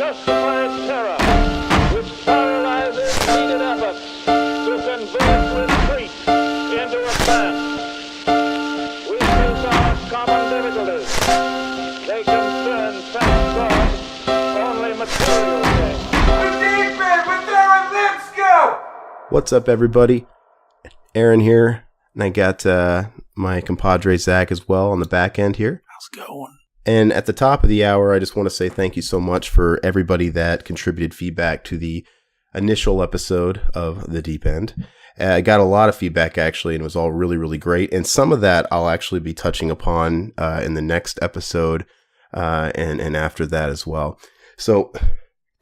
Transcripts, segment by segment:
justified terror which paralyzes needed effort to convert retreat into a advance. We face our common difficulties. They concern, thank God, only material things. The deep end with Aaron Lipscomb! What's up, everybody? Aaron here, and I got my compadre Zach as well on the back end here. How's it going? And at the top of the hour, I just want to say thank you so much for everybody that contributed feedback to the initial episode of The Deep End. I got a lot of feedback, actually, and it was all really, really great. And some of that I'll actually be touching upon in the next episode and after that as well. So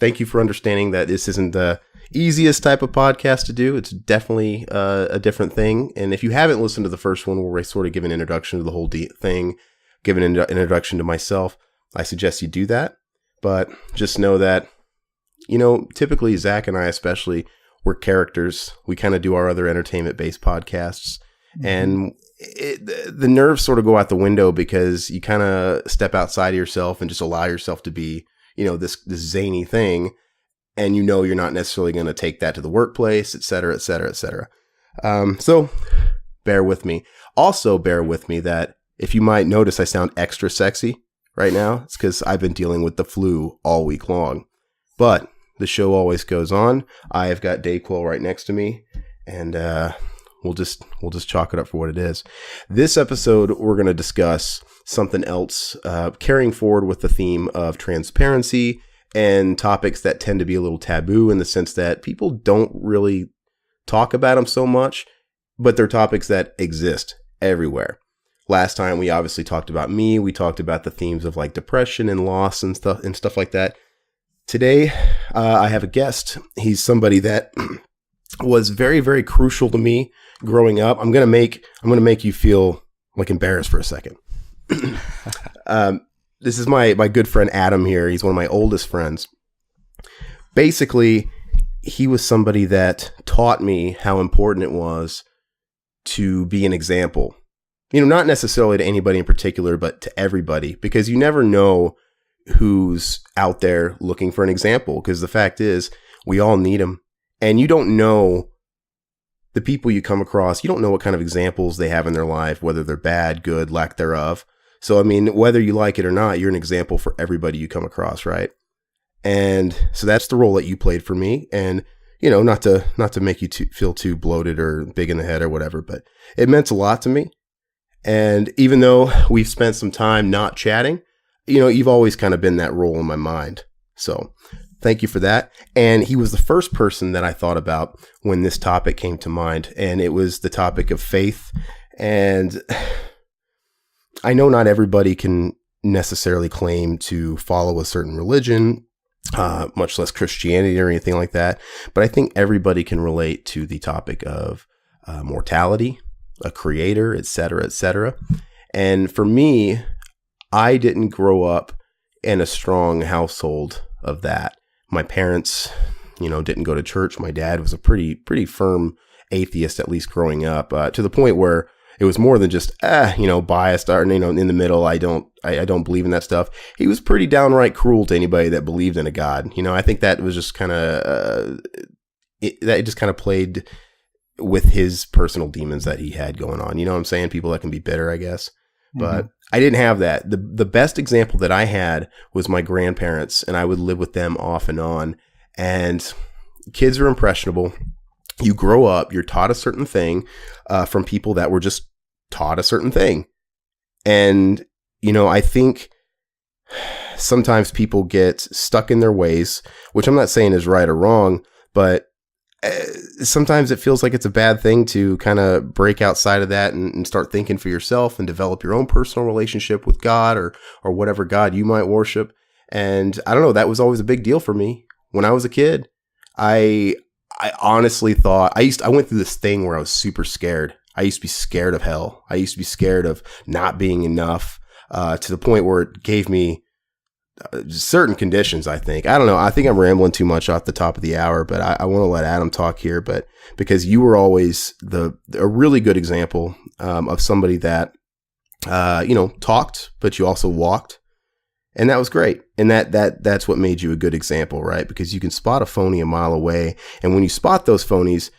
thank you for understanding that this isn't the easiest type of podcast to do. It's definitely a different thing. And if you haven't listened to the first one, where I sort of give an introduction to the whole thing, give an introduction to myself, I suggest you do that. But just know that, you know, typically Zach and I especially, we're characters. We kind of do our other entertainment-based podcasts. Mm-hmm. And the nerves sort of go out the window because you kind of step outside of yourself and just allow yourself to be, you know, this zany thing. And you know you're not necessarily going to take that to the workplace, et cetera, et cetera, et cetera. So bear with me. Also bear with me that if you might notice I sound extra sexy right now, it's because I've been dealing with the flu all week long. But the show always goes on. I have got Dayquil right next to me, and we'll just chalk it up for what it is. This episode, we're going to discuss something else, carrying forward with the theme of transparency and topics that tend to be a little taboo in the sense that people don't really talk about them so much, but they're topics that exist everywhere. Last time we obviously talked about me. We talked about the themes of like depression and loss and stuff like that. Today, I have a guest. He's somebody that was very, very crucial to me growing up. I'm gonna make you feel like embarrassed for a second. This is my good friend Adam here. He's one of my oldest friends. Basically, he was somebody that taught me how important it was to be an example. You know, not necessarily to anybody in particular, but to everybody, because you never know who's out there looking for an example. Because the fact is, we all need them. And you don't know the people you come across. You don't know what kind of examples they have in their life, whether they're bad, good, lack thereof. So, I mean, whether you like it or not, you're an example for everybody you come across, right? And so that's the role that you played for me. And, you know, not to make you feel too bloated or big in the head or whatever, but it meant a lot to me. And even though we've spent some time not chatting, you know, you've always kind of been that role in my mind. So thank you for that. And he was the first person that I thought about when this topic came to mind. And it was the topic of faith. And I know not everybody can necessarily claim to follow a certain religion, much less Christianity or anything like that. But I think everybody can relate to the topic of mortality, a creator, et cetera, et cetera. And for me, I didn't grow up in a strong household of that. My parents, you know, didn't go to church. My dad was a pretty firm atheist, at least growing up, to the point where it was more than just, you know, biased or, you know, in the middle. I don't believe in that stuff. He was pretty downright cruel to anybody that believed in a God. You know, I think that was just kind of, that just kind of played with his personal demons that he had going on. You know what I'm saying? People that can be bitter, I guess. But I didn't have that. The best example that I had was my grandparents, and I would live with them off and on. And kids are impressionable. You grow up, you're taught a certain thing from people that were just taught a certain thing. And, you know, I think sometimes people get stuck in their ways, which I'm not saying is right or wrong, but sometimes it feels like it's a bad thing to kind of break outside of that and start thinking for yourself and develop your own personal relationship with God or whatever God you might worship. And I don't know, that was always a big deal for me when I was a kid. I honestly thought I went through this thing where I was super scared. I used to be scared of hell. I used to be scared of not being enough, to the point where it gave me certain conditions, I think. I don't know. I think I'm rambling too much off the top of the hour, but I want to let Adam talk here. But because you were always a really good example of somebody that, talked, but you also walked. And that was great. And that's what made you a good example, right? Because you can spot a phony a mile away. And when you spot those phonies,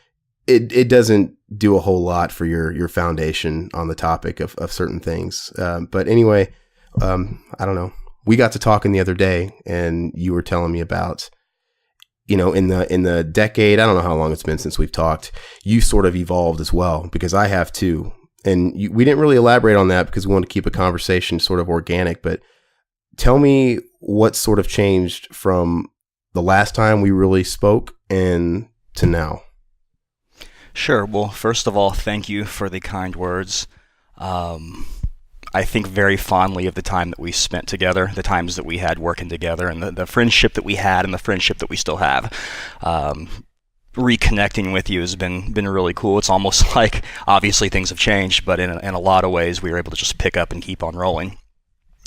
it doesn't do a whole lot for your foundation on the topic of certain things. But anyway, I don't know. We got to talking the other day, and you were telling me about, in the decade, I don't know how long it's been since we've talked, you sort of evolved as well, because I have too. And we didn't really elaborate on that because we want to keep a conversation sort of organic, but tell me what sort of changed from the last time we really spoke and to now. Sure. Well, first of all, thank you for the kind words. I think very fondly of the time that we spent together, the times that we had working together, and the friendship that we had and the friendship that we still have. Reconnecting with you has been really cool. It's almost like, obviously things have changed, but in a lot of ways we were able to just pick up and keep on rolling.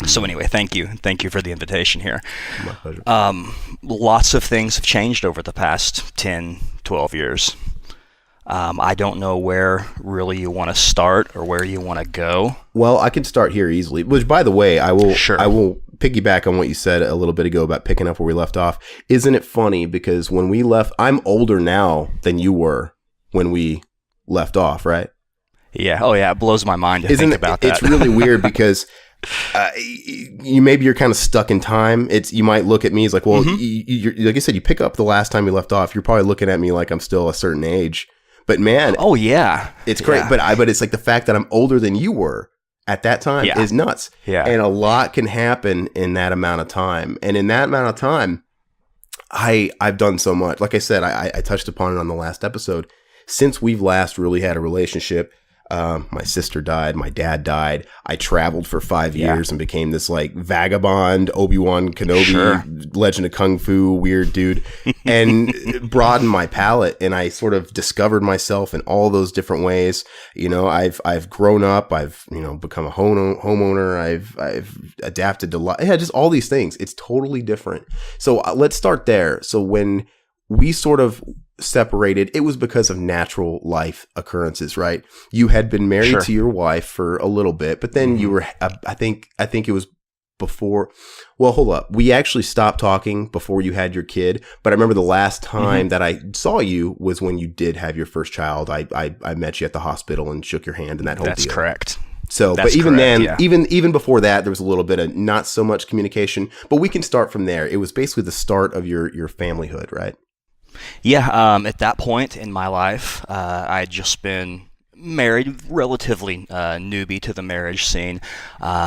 So anyway, thank you for the invitation here. My pleasure. Lots of things have changed over the past 10, 12 years. I don't know where really you want to start or where you want to go. Well, I can start here easily, which, by the way, I will piggyback on what you said a little bit ago about picking up where we left off. Isn't it funny? Because when we left, I'm older now than you were when we left off, right? Yeah. Oh, yeah. It blows my mind to think about that. It's really weird because you're kind of stuck in time. You might look at me as like, well, you're, like I said, you pick up the last time you left off. You're probably looking at me like I'm still a certain age. But man, oh yeah, it's great. Yeah. But it's like the fact that I'm older than you were at that time is nuts. Yeah, and a lot can happen in that amount of time. And in that amount of time, I've done so much. Like I said, I touched upon it on the last episode. Since we've last really had a relationship, my sister died, my dad died. I traveled for 5 years and became this like vagabond, Obi-Wan Kenobi, Legend of Kung Fu weird dude, and broadened my palette. And I sort of discovered myself in all those different ways. I've grown up. I've become a homeowner. I've adapted to life. Yeah, just all these things. It's totally different. So let's start there. So when we sort of separated, it was because of natural life occurrences, right? You had been married to your wife for a little bit, but then you were, I think it was before, well, hold up. We actually stopped talking before you had your kid, but I remember the last time that I saw you was when you did have your first child. I met you at the hospital and shook your hand and that whole deal. That's correct. So, That's but even correct, then, even before that, there was a little bit of not so much communication, but we can start from there. It was basically the start of your familyhood, right? Yeah, at that point in my life, I'd just been married, relatively newbie to the marriage scene.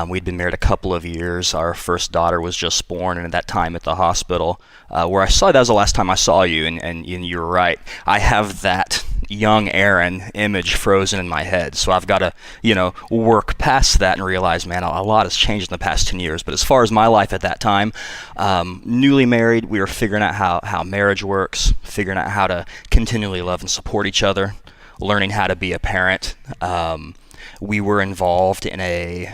We'd been married a couple of years. Our first daughter was just born, and at that time at the hospital, where I saw, that was the last time I saw you, and you're right. I have that young Aaron image frozen in my head, so I've got to, work past that and realize, man, a lot has changed in the past 10 years. But as far as my life at that time, newly married, we were figuring out how marriage works, figuring out how to continually love and support each other, learning how to be a parent. We were involved in a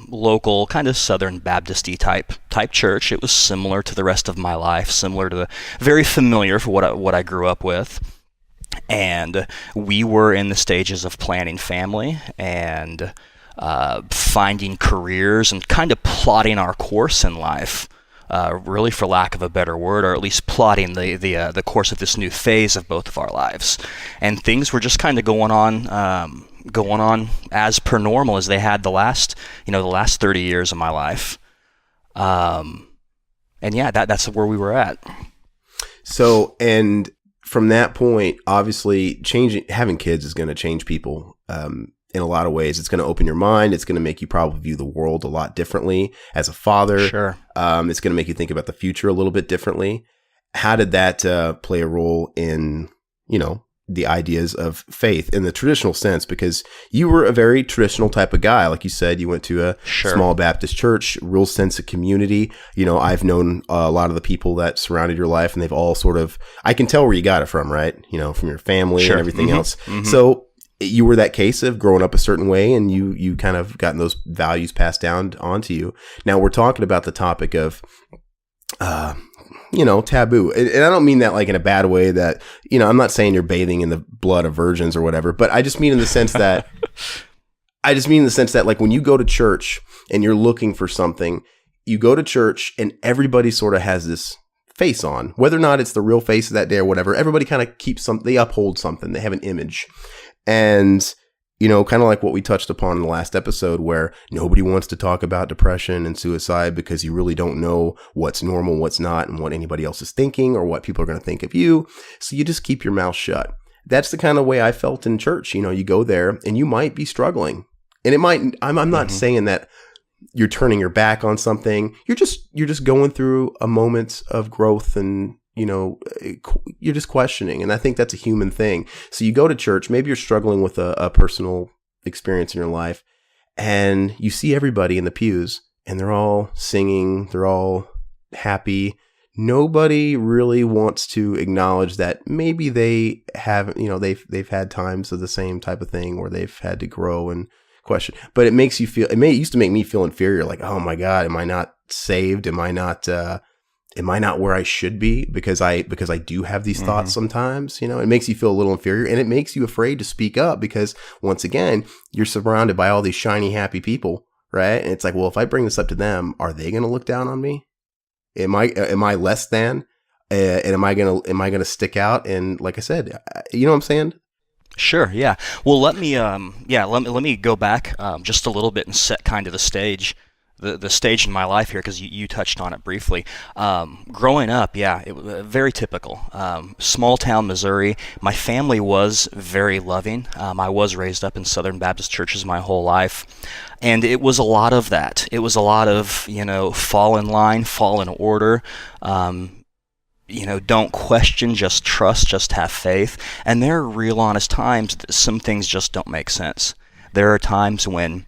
local kind of Southern Baptist-y type church. It was similar to the rest of my life, very familiar for what I grew up with. And we were in the stages of planning family and finding careers and kind of plotting our course in life. Really, for lack of a better word, or at least plotting the course of this new phase of both of our lives. And things were just kind of going on as per normal as they had the last 30 years of my life. And yeah, that's where we were at. So, and from that point, obviously, having kids is going to change people. In a lot of ways, it's going to open your mind. It's going to make you probably view the world a lot differently as a father. Sure. It's going to make you think about the future a little bit differently. How did that play a role in, the ideas of faith in the traditional sense? Because you were a very traditional type of guy. Like you said, you went to a small Baptist church, real sense of community. I've known a lot of the people that surrounded your life, and they've all sort of, I can tell where you got it from, right? From your family and everything else. So you were that case of growing up a certain way, and you kind of gotten those values passed down onto you. Now we're talking about the topic of, taboo. And I don't mean that like in a bad way that, I'm not saying you're bathing in the blood of virgins or whatever, but I just mean in the sense that, like when you go to church and you're looking for something, you go to church and everybody sort of has this face on, whether or not it's the real face of that day or whatever. Everybody kind of keeps they uphold something. They have an image. And, you know, kind of like what we touched upon in the last episode, where nobody wants to talk about depression and suicide because you really don't know what's normal, what's not, and what anybody else is thinking or what people are going to think of you. So you just keep your mouth shut. That's the kind of way I felt in church. You know, you go there and you might be struggling. And it might, I'm not saying that you're turning your back on something. You're just going through a moment of growth, and, you know, you're just questioning. And I think that's a human thing. So you go to church, maybe you're struggling with a personal experience in your life, and you see everybody in the pews and they're all singing, they're all happy. Nobody really wants to acknowledge that maybe they have, you know, they've had times of the same type of thing where they've had to grow and question. But it makes you feel, it used to make me feel inferior, like, oh my God, am I not saved? Am I not where I should be? Because I do have these thoughts sometimes. You know, it makes you feel a little inferior, and it makes you afraid to speak up because, once again, you're surrounded by all these shiny, happy people, right? And it's like, well, if I bring this up to them, are they going to look down on me? Am I less than? And am I gonna stick out? And like I said, you know what I'm saying? Sure. Yeah. Well, let me go back just a little bit and set kind of the stage. The stage in my life here, because you touched on it briefly. Growing up, it was very typical. Small town Missouri. My family was very loving. I was raised up in Southern Baptist churches my whole life, and it was a lot of that. It was a lot of, you know, fall in line, fall in order. You know, don't question, just trust, just have faith. And there are real honest times that some things just don't make sense. There are times when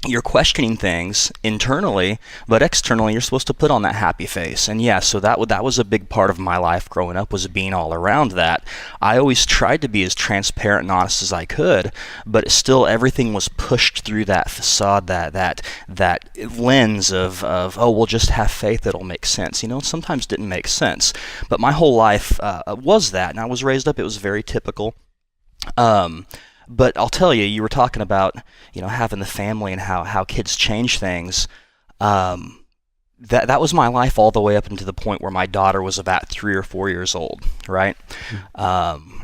you're questioning things internally, but externally you're supposed to put on that happy face. And yeah, so that was a big part of my life growing up, was being all around that. I always tried to be as transparent and honest as I could, but still everything was pushed through that facade, that lens of oh, we'll just have faith, it'll make sense. You know, sometimes didn't make sense, but my whole life was that, and I was raised up, it was very typical. But I'll tell you, you were talking about, you know, having the family and how kids change things. That was my life all the way up until the point where my daughter was about 3 or 4 years old, right?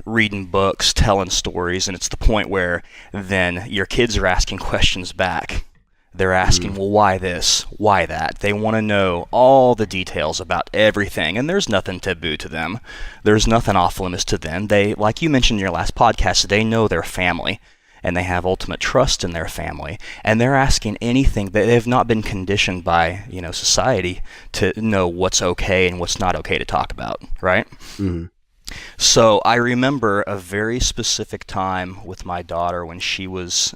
Reading books, telling stories, and it's the point where then your kids are asking questions back. They're asking, well, why this? Why that? They want to know all the details about everything, and there's nothing taboo to them. There's nothing off limits to them. They, like you mentioned in your last podcast, they know their family, and they have ultimate trust in their family, and they're asking anything. That they've not been conditioned by, you know, society to know what's okay and what's not okay to talk about, right? Mm-hmm. So I remember a very specific time with my daughter when she was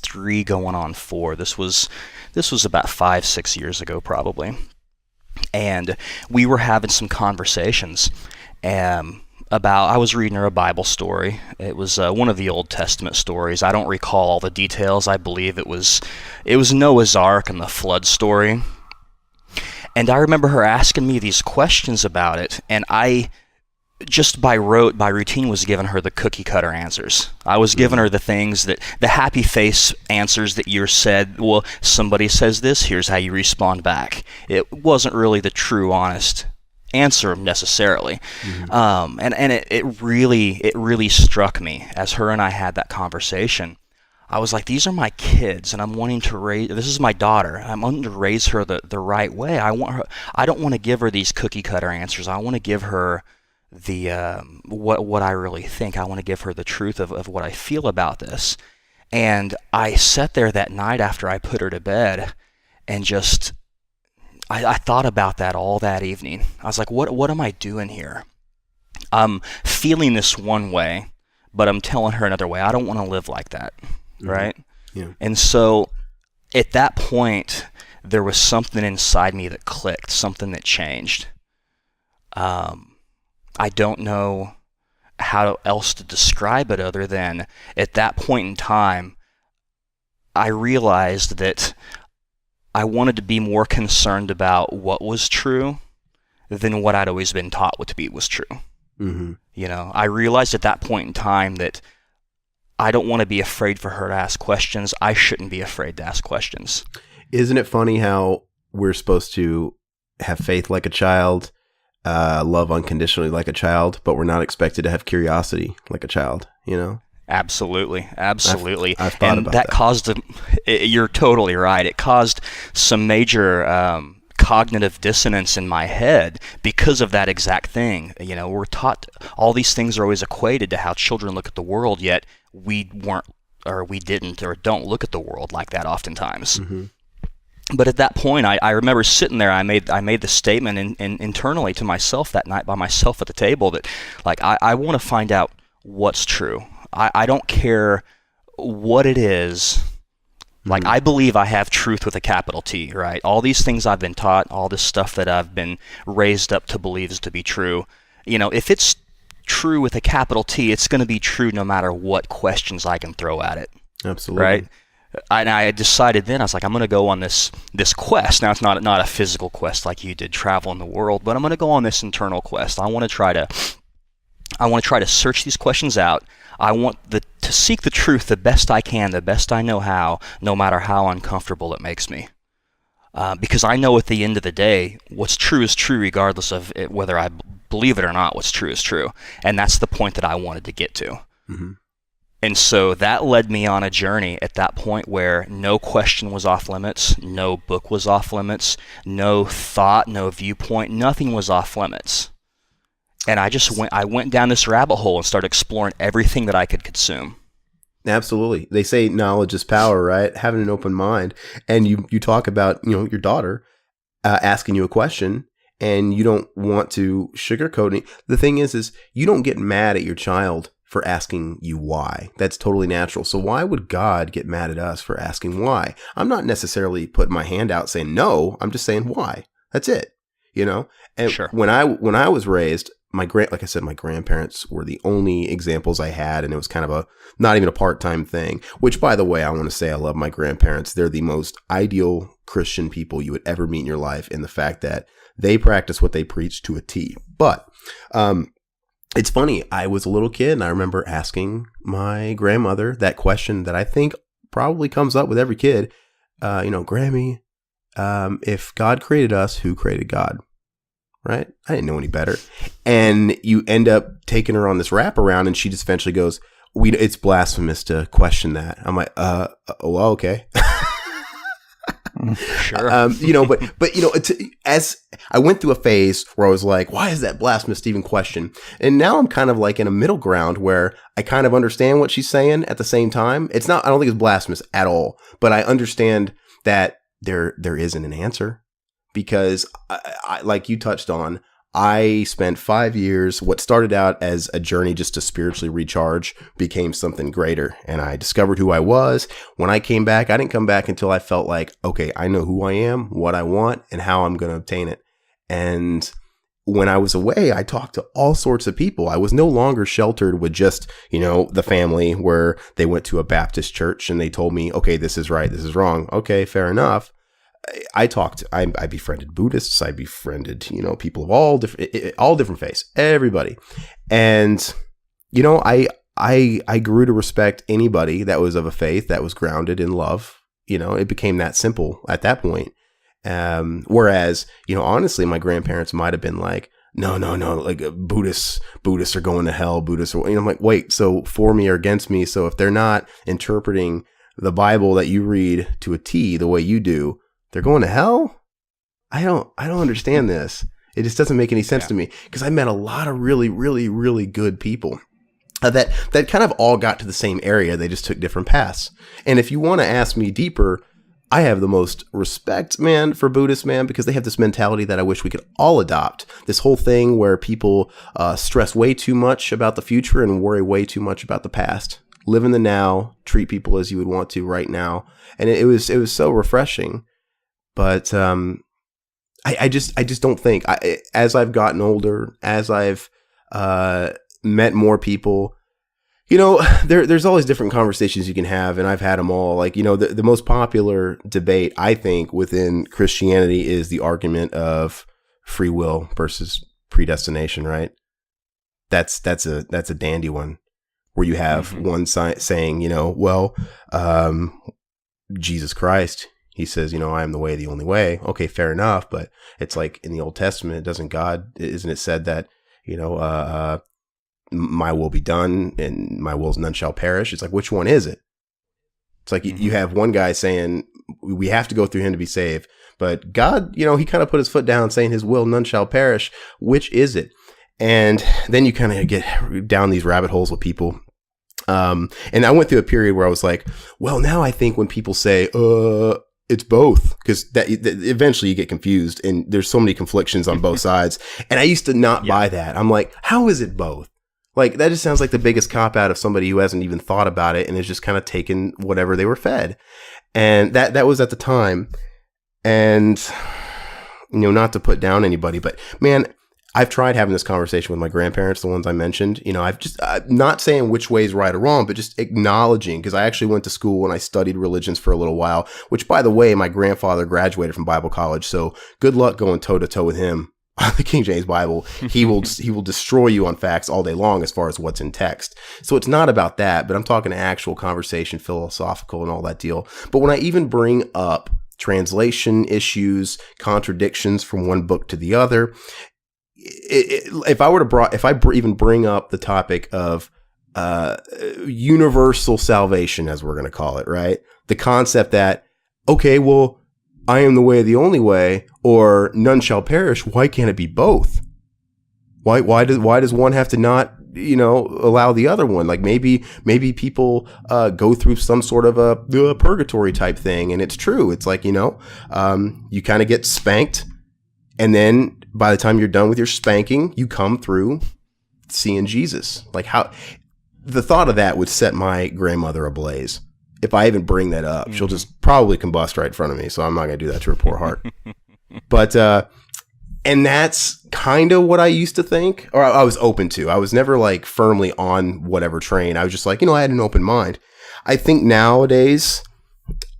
3 going on 4. This was about 5-6 years ago probably, and we were having some conversations about, I was reading her a Bible story. It was one of the Old Testament stories. I don't recall all the details. I believe it was Noah's Ark and the flood story. And I remember her asking me these questions about it, and I just by routine was giving her the cookie cutter answers. I was giving her the things that, the happy face answers that you said, well, somebody says this, here's how you respond back. It wasn't really the true, honest answer necessarily. Mm-hmm. And it really struck me as her and I had that conversation. I was like, these are my kids, and I'm wanting to raise, this is my daughter, I'm wanting to raise her the right way. I don't want to give her these cookie cutter answers. I want to give her the what I really think. I want to give her the truth of what I feel about this. And I sat there that night after I put her to bed and just I thought about that all that evening. I was like, what am I doing here? I'm feeling this one way, but I'm telling her another way. I don't want to live like that, right? Yeah. And so at that point there was something inside me that clicked, something that changed. I don't know how else to describe it other than at that point in time, I realized that I wanted to be more concerned about what was true than what I'd always been taught was true. Mm-hmm. You know, I realized at that point in time that I don't want to be afraid for her to ask questions. I shouldn't be afraid to ask questions. Isn't it funny how we're supposed to have faith like a child, love unconditionally like a child, but we're not expected to have curiosity like a child, you know? Absolutely. I've thought And about that that. caused, you're totally right. It caused some major cognitive dissonance in my head because of that exact thing. You know, we're taught all these things are always equated to how children look at the world, yet we weren't, or we didn't, or don't look at the world like that oftentimes. Mm-hmm. But at that point, I remember sitting there. I made the statement internally to myself that night by myself at the table that, like, I want to find out what's true. I don't care what it is. Like, I believe I have truth with a capital T, right? All these things I've been taught, all this stuff that I've been raised up to believe is to be true. You know, if it's true with a capital T, it's going to be true no matter what questions I can throw at it. Absolutely. Right? And I decided then, I was like, I'm going to go on this quest. Now, it's not a physical quest like you did, travel in the world, but I'm going to go on this internal quest. I want to try to search these questions out. I want to seek the truth the best I can, the best I know how, no matter how uncomfortable it makes me. Because I know at the end of the day, what's true is true regardless of whether I believe it or not. What's true is true. And that's the point that I wanted to get to. Mm-hmm. And so that led me on a journey at that point where no question was off limits, no book was off limits, no thought, no viewpoint, nothing was off limits. And I went down this rabbit hole and started exploring everything that I could consume. Absolutely. They say knowledge is power, right? Having an open mind. And you talk about, you know, your daughter asking you a question, and you don't want to sugarcoat it. The thing is you don't get mad at your child for asking you why. That's totally natural. So why would God get mad at us for asking why? I'm not necessarily putting my hand out saying no. I'm just saying why. That's it. You know? And Sure. when I was raised, like I said, my grandparents were the only examples I had, and it was kind of not even a part-time thing, which, by the way, I want to say I love my grandparents. They're the most ideal Christian people you would ever meet in your life, in the fact that they practice what they preach to a T. But, it's funny. I was a little kid and I remember asking my grandmother that question that I think probably comes up with every kid. Grammy, if God created us, who created God? Right? I didn't know any better. And you end up taking her on this wraparound, and she just eventually goes, it's blasphemous to question that. I'm like, well, okay. Sure. But as I went through a phase where I was like, why is that blasphemous to even question? And now I'm kind of like in a middle ground where I kind of understand what she's saying at the same time. I don't think it's blasphemous at all, but I understand that there isn't an answer, because I like you touched on, I spent 5 years, what started out as a journey just to spiritually recharge became something greater. And I discovered who I was. When I came back, I didn't come back until I felt like, okay, I know who I am, what I want, and how I'm going to obtain it. And when I was away, I talked to all sorts of people. I was no longer sheltered with just, the family where they went to a Baptist church and they told me, okay, this is right, this is wrong. Okay, fair enough. I befriended Buddhists. I befriended, people of all different faiths, everybody. And, I grew to respect anybody that was of a faith that was grounded in love. It became that simple at that point. Whereas, honestly, my grandparents might have been like, no, like Buddhists are going to hell. Buddhists are, I'm like, wait, so for me or against me? So if they're not interpreting the Bible that you read to a T the way you do, they're going to hell? I don't understand this. It just doesn't make any sense to me, because I met a lot of really, really, really good people that kind of all got to the same area. They just took different paths. And if you want to ask me deeper, I have the most respect, man, for Buddhists, man, because they have this mentality that I wish we could all adopt. This whole thing where people stress way too much about the future and worry way too much about the past. Live in the now, treat people as you would want to right now. And it was so refreshing. But I just don't think, as I've gotten older, as I've met more people, there's always different conversations you can have, and I've had them all. Like, the most popular debate, I think, within Christianity is the argument of free will versus predestination, right? That's a dandy one, where you have one side saying, Jesus Christ, He says, I am the way, the only way. Okay, fair enough. But it's like in the Old Testament, isn't it said that, my will be done and my wills none shall perish? It's like, which one is it? It's like you have one guy saying we have to go through him to be saved. But God, he kind of put his foot down saying his will none shall perish. Which is it? And then you kind of get down these rabbit holes with people. And I went through a period where I was like, well, now I think when people say, it's both, because that eventually you get confused and there's so many conflictions on both sides. And I used to not buy that. I'm like, how is it both? Like, that just sounds like the biggest cop out of somebody who hasn't even thought about it and is just kind of taken whatever they were fed. And that was at the time. And, not to put down anybody, but man, I've tried having this conversation with my grandparents, the ones I mentioned. I'm not saying which way is right or wrong, but just acknowledging, because I actually went to school and I studied religions for a little while, which, by the way, my grandfather graduated from Bible college. So good luck going toe to toe with him on the King James Bible. He will destroy you on facts all day long as far as what's in text. So it's not about that, but I'm talking actual conversation, philosophical and all that deal. But when I even bring up translation issues, contradictions from one book to the other, if I even bring up the topic of universal salvation, as we're going to call it, right? The concept that, okay, well, I am the way, the only way, or none shall perish. Why can't it be both? Why does one have to not, allow the other one? Like maybe people go through some sort of a purgatory type thing, and it's true. It's like, you kind of get spanked, and then by the time you're done with your spanking, you come through seeing Jesus. Like, how the thought of that would set my grandmother ablaze. If I even bring that up, she'll just probably combust right in front of me. So I'm not going to do that to her poor heart. But, and that's kind of what I used to think, or I was open to. I was never like firmly on whatever train. I was just like, I had an open mind. I think nowadays,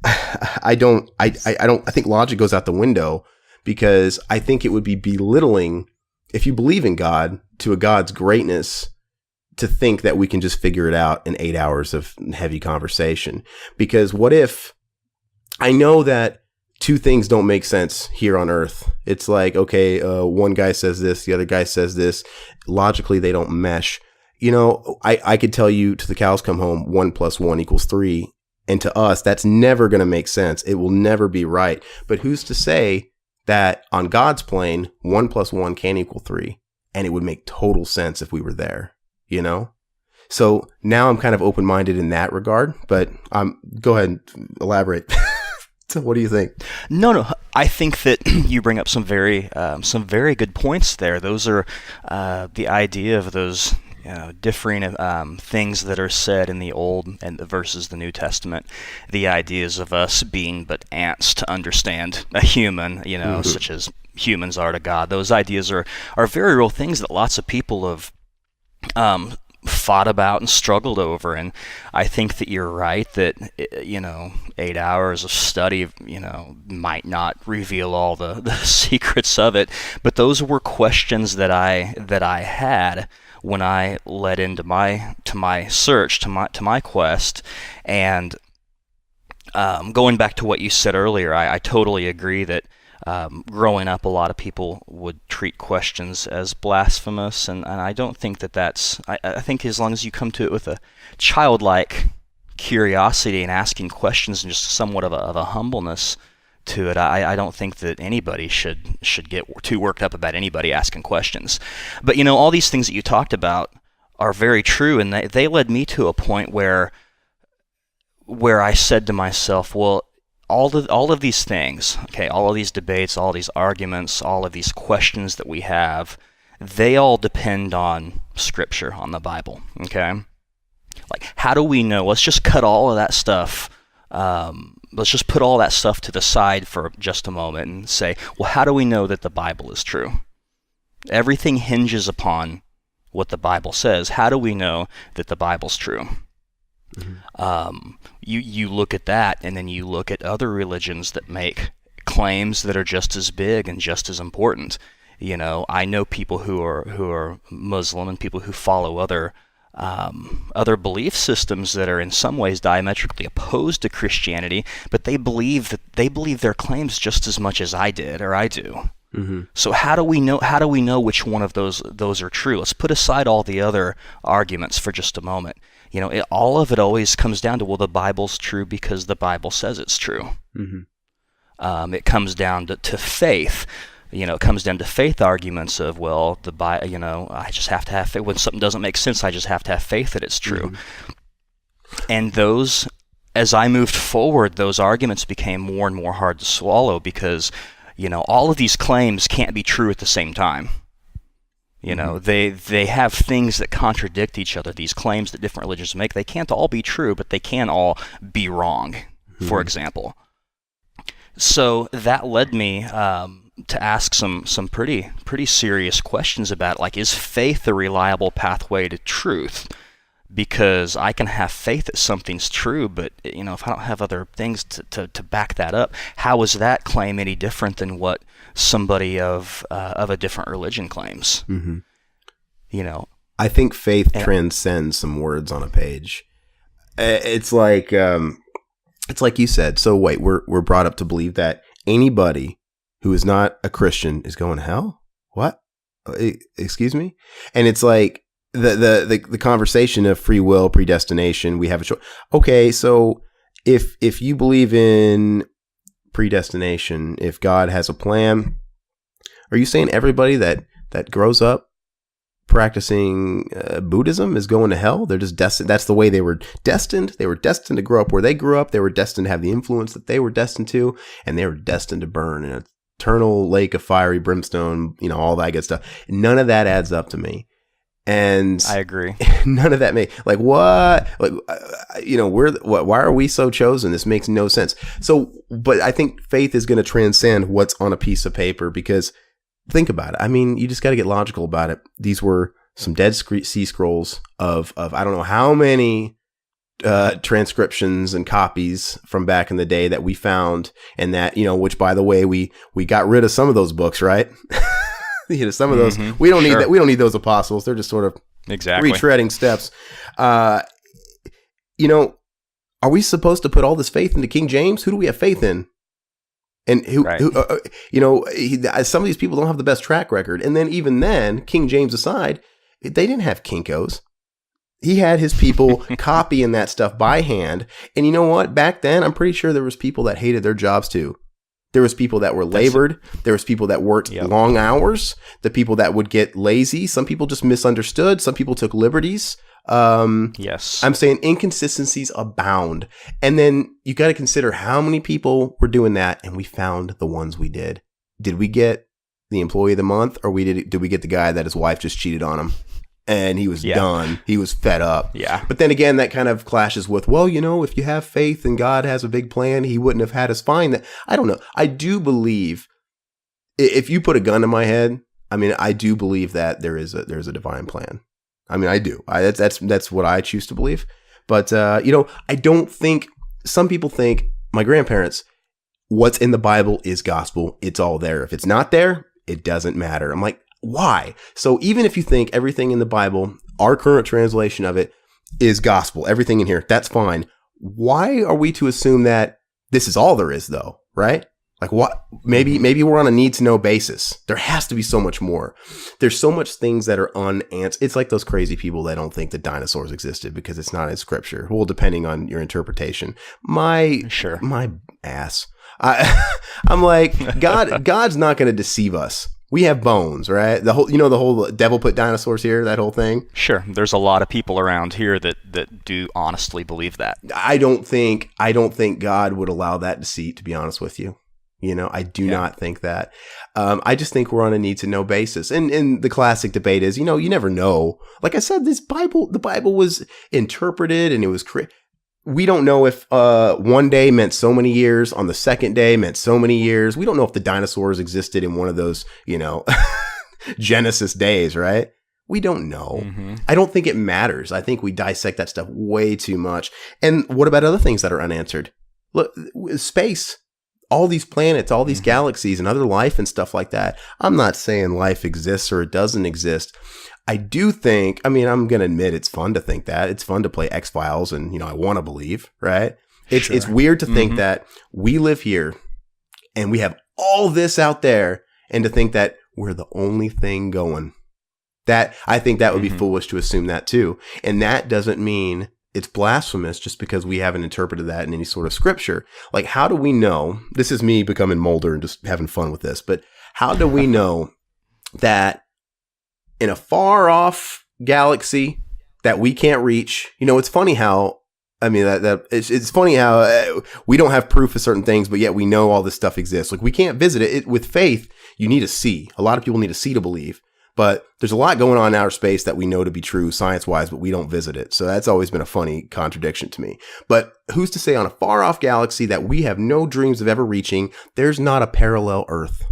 I think logic goes out the window, because I think it would be belittling, if you believe in God, to a God's greatness, to think that we can just figure it out in 8 hours of heavy conversation. Because what if, I know that two things don't make sense here on earth. It's like, okay, one guy says this, the other guy says this. Logically, they don't mesh. I could tell you to the cows come home, 1 + 1 = 3. And to us, that's never going to make sense. It will never be right. But who's to say that on God's plane, 1 + 1 can equal 3, and it would make total sense if we were there, So now I'm kind of open-minded in that regard, but go ahead and elaborate. So what do you think? No, I think that you bring up some very good points there. Those are the idea of those differing things that are said in the Old and versus the New Testament. The ideas of us being but ants to understand a human, such as humans are to God. Those ideas are very real things that lots of people have fought about and struggled over. And I think that you're right that 8 hours of study might not reveal all the secrets of it, but those were questions that I had when I led into my search, to my quest. And going back to what you said earlier, I totally agree that growing up, a lot of people would treat questions as blasphemous, and I don't think that's. I think as long as you come to it with a childlike curiosity and asking questions and just somewhat of a humbleness to it, I don't think that anybody should get too worked up about anybody asking questions. But all these things that you talked about are very true, and they led me to a point where I said to myself, well, all of these things, okay, all of these debates, all these arguments, all of these questions that we have, they all depend on Scripture, on the Bible, okay? Like, how do we know? Let's just cut all of that stuff. Let's just put all that stuff to the side for just a moment and say, well, how do we know that the Bible is true? Everything hinges upon what the Bible says. How do we know that the Bible's true? Mm-hmm. You look at that, and then you look at other religions that make claims that are just as big and just as important. I know people who are Muslim and people who follow other other belief systems that are in some ways diametrically opposed to Christianity, but they believe their claims just as much as I did or I do. Mm-hmm. So how do we know which one of those are true? Let's put aside all the other arguments for just a moment. All of it always comes down to, well, the Bible's true because the Bible says it's true. Mm-hmm. It comes down to faith. It comes down to faith arguments of, well, I just have to have faith. When something doesn't make sense, I just have to have faith that it's true. Mm-hmm. And those, as I moved forward, those arguments became more and more hard to swallow because, all of these claims can't be true at the same time. They have things that contradict each other. These claims that different religions make, they can't all be true, but they can all be wrong, for example. So that led me to ask some pretty serious questions about, like, is faith a reliable pathway to truth? Because I can have faith that something's true, but if I don't have other things to back that up, how is that claim any different than what somebody of a different religion claims? Mm-hmm. I think faith transcends some words on a page. It's like you said. So wait, we're brought up to believe that anybody who is not a Christian is going to hell? What? Excuse me? And it's like the conversation of free will, predestination, we have a choice. Okay, so if you believe in predestination, if God has a plan, are you saying everybody that grows up practicing Buddhism is going to hell? They're just destined. That's the way they were destined. They were destined to grow up where they grew up. They were destined to have the influence that they were destined to, and they were destined to burn in an eternal lake of fiery brimstone, all that good stuff. None of that adds up to me. And I agree. None of that like what? Like, why are we so chosen? This makes no sense. So, but I think faith is going to transcend what's on a piece of paper, because think about it. I mean, you just got to get logical about it. These were some Dead Sea Scrolls of I don't know how many transcriptions and copies from back in the day that we found, and that, which, by the way, we got rid of some of those books, right? Some of those, we don't need that. We don't need those apostles. They're just sort of retreading steps. Are we supposed to put all this faith into King James? Who do we have faith in? And some of these people don't have the best track record. And then even then, King James aside, they didn't have Kinkos. He had his people copying that stuff by hand. And you know what? Back then, I'm pretty sure there was people that hated their jobs too. There was people that were labored. There was people that worked long hours. The people that would get lazy. Some people just misunderstood. Some people took liberties. Yes. I'm saying inconsistencies abound. And then you got to consider how many people were doing that, and we found the ones we did. Did we get the employee of the month, or did we get the guy that his wife just cheated on him? And he was done. He was fed up. Yeah. But then again, that kind of clashes with, well, if you have faith and God has a big plan, he wouldn't have had us find that. I don't know. I do believe, if you put a gun to my head, I do believe that there's a divine plan. I do. That's what I choose to believe. But, I don't think, some people think, my grandparents, what's in the Bible is gospel. It's all there. If it's not there, it doesn't matter. I'm like, why? So even if you think everything in the Bible, our current translation of it, is gospel, everything in here, that's fine. Why are we to assume that this is all there is, though? Right? Like, what? Maybe we're on a need to know basis. There has to be so much more. There's so much things that are unanswered. It's like those crazy people that don't think that dinosaurs existed because it's not in scripture. Well, depending on your interpretation. My ass. I'm like, God's not going to deceive us. We have bones, right? The whole devil put dinosaurs here, that whole thing. Sure. There's a lot of people around here that do honestly believe that. I don't think God would allow that deceit, to be honest with you. I do not think that. I just think we're on a need to know basis. And the classic debate is, you never know. Like I said, the Bible was interpreted, and it was we don't know if one day meant so many years, on the second day meant so many years. We don't know if the dinosaurs existed in one of those, Genesis days, right? We don't know. Mm-hmm. I don't think it matters. I think we dissect that stuff way too much. And what about other things that are unanswered? Look, space. all these planets, all these galaxies and other life and stuff like that. I'm not saying life exists or it doesn't exist. I do think, I'm going to admit it's fun to think that. It's fun to play X-Files and, I want to believe, right? It's weird to think that we live here and we have all this out there and to think that we're the only thing going. That I think that would be foolish to assume that too. And that doesn't mean it's blasphemous just because we haven't interpreted that in any sort of scripture. Like, how do we know? This is me becoming Mulder and just having fun with this, but how do we know that in a far off galaxy that we can't reach? It's funny how, it's funny how we don't have proof of certain things, but yet we know all this stuff exists. Like, we can't visit it. With faith, you need to see. A lot of people need to see to believe. But there's a lot going on in outer space that we know to be true science-wise, but we don't visit it. So that's always been a funny contradiction to me. But who's to say on a far-off galaxy that we have no dreams of ever reaching, there's not a parallel Earth,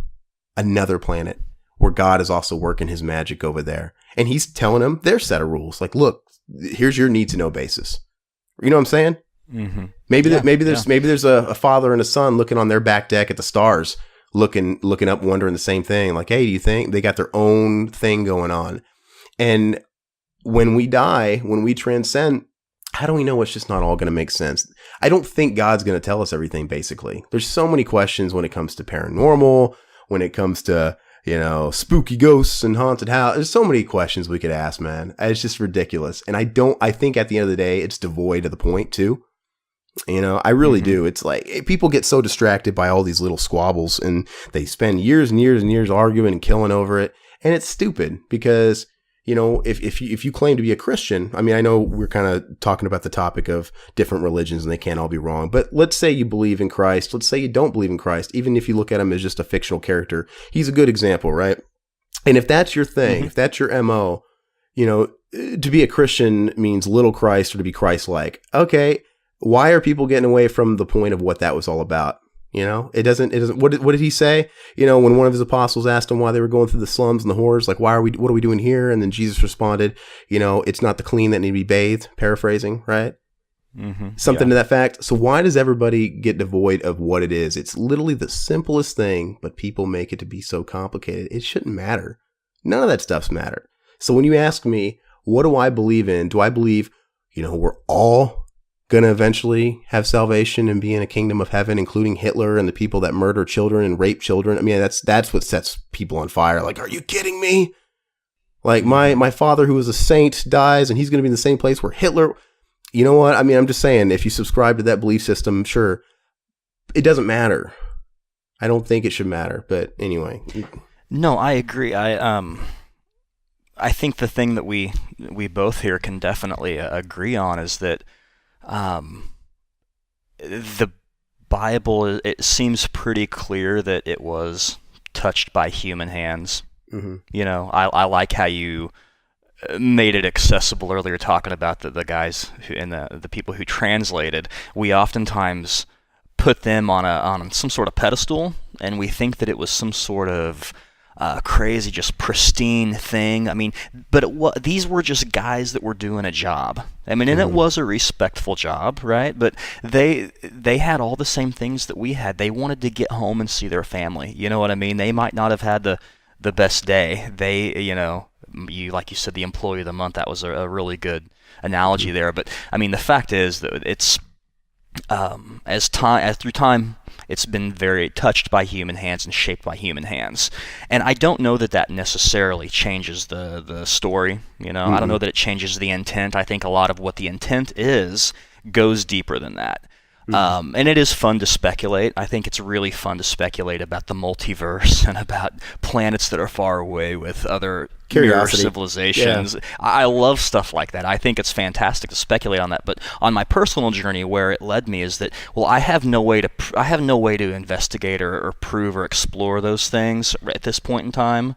another planet, where God is also working his magic over there. And he's telling them their set of rules. Like, look, here's your need-to-know basis. You know what I'm saying? Mm-hmm. Maybe there's a father and a son looking on their back deck at the stars, looking up, wondering the same thing. Like, hey, do you think they got their own thing going on? And when we die, when we transcend, how do we know it's just not all going to make sense? I don't think God's going to tell us everything, basically. There's so many questions when it comes to paranormal, when it comes to, spooky ghosts and haunted house. There's so many questions we could ask, man. It's just ridiculous. And I think at the end of the day, it's devoid of the point too. I really do. It's like people get so distracted by all these little squabbles and they spend years and years and years arguing and killing over it. And it's stupid because, if you claim to be a Christian, I know we're kind of talking about the topic of different religions and they can't all be wrong. But let's say you believe in Christ. Let's say you don't believe in Christ. Even if you look at him as just a fictional character, he's a good example, right? And if that's your thing, if that's your MO, to be a Christian means little Christ or to be Christ-like. Okay. Why are people getting away from the point of what that was all about? It doesn't, what did he say? When one of his apostles asked him why they were going through the slums and the horrors, like, what are we doing here? And then Jesus responded, it's not the clean that need to be bathed, paraphrasing, right? Something to that fact. So why does everybody get devoid of what it is? It's literally the simplest thing, but people make it to be so complicated. It shouldn't matter. None of that stuff's mattered. So when you ask me, what do I believe in? Do I believe, we're all going to eventually have salvation and be in a kingdom of heaven, including Hitler and the people that murder children and rape children? That's what sets people on fire. Like, are you kidding me? Like, my father, who was a saint, dies and he's going to be in the same place where Hitler. You know what? I'm just saying, if you subscribe to that belief system, sure, it doesn't matter. I don't think it should matter, but anyway. No, I agree. I think the thing that we both here can definitely agree on is that the Bible, it seems pretty clear that it was touched by human hands. I like how you made it accessible earlier, talking about the guys and the people who translated. We oftentimes put them on some sort of pedestal, and we think that it was some sort of crazy, just pristine thing. But these were just guys that were doing a job. And it was a respectful job, right? But they had all the same things that we had. They wanted to get home and see their family. You know what I mean? They might not have had the best day. They, like you said, the employee of the month, that was a really good analogy there. But the fact is that it's through time, it's been very touched by human hands and shaped by human hands. And I don't know that necessarily changes the story. I don't know that it changes the intent. I think a lot of what the intent is goes deeper than that. And it is fun to speculate. I think it's really fun to speculate about the multiverse and about planets that are far away with other mirror civilizations. Yeah. I love stuff like that. I think it's fantastic to speculate on that. But on my personal journey, where it led me is that, I have no way to investigate or prove or explore those things at this point in time.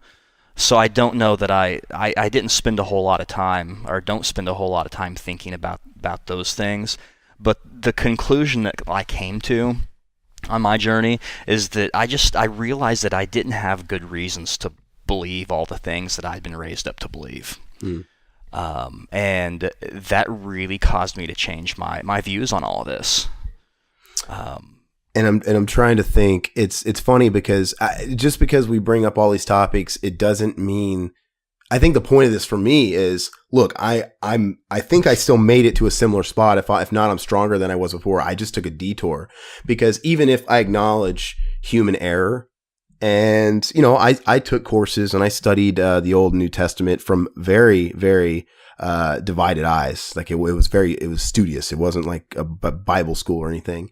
So I don't know that I didn't spend a whole lot of time, or don't spend a whole lot of time thinking about those things. But the conclusion that I came to on my journey is that I realized that I didn't have good reasons to believe all the things that I'd been raised up to believe. And that really caused me to change my views on all of this. I'm trying to think. It's funny because just because we bring up all these topics, it doesn't mean. I think the point of this for me is, look, I think I still made it to a similar spot. If not, I'm stronger than I was before. I just took a detour, because even if I acknowledge human error, and I took courses and I studied the Old New Testament from very, very divided eyes. Like it was studious. It wasn't like a Bible school or anything,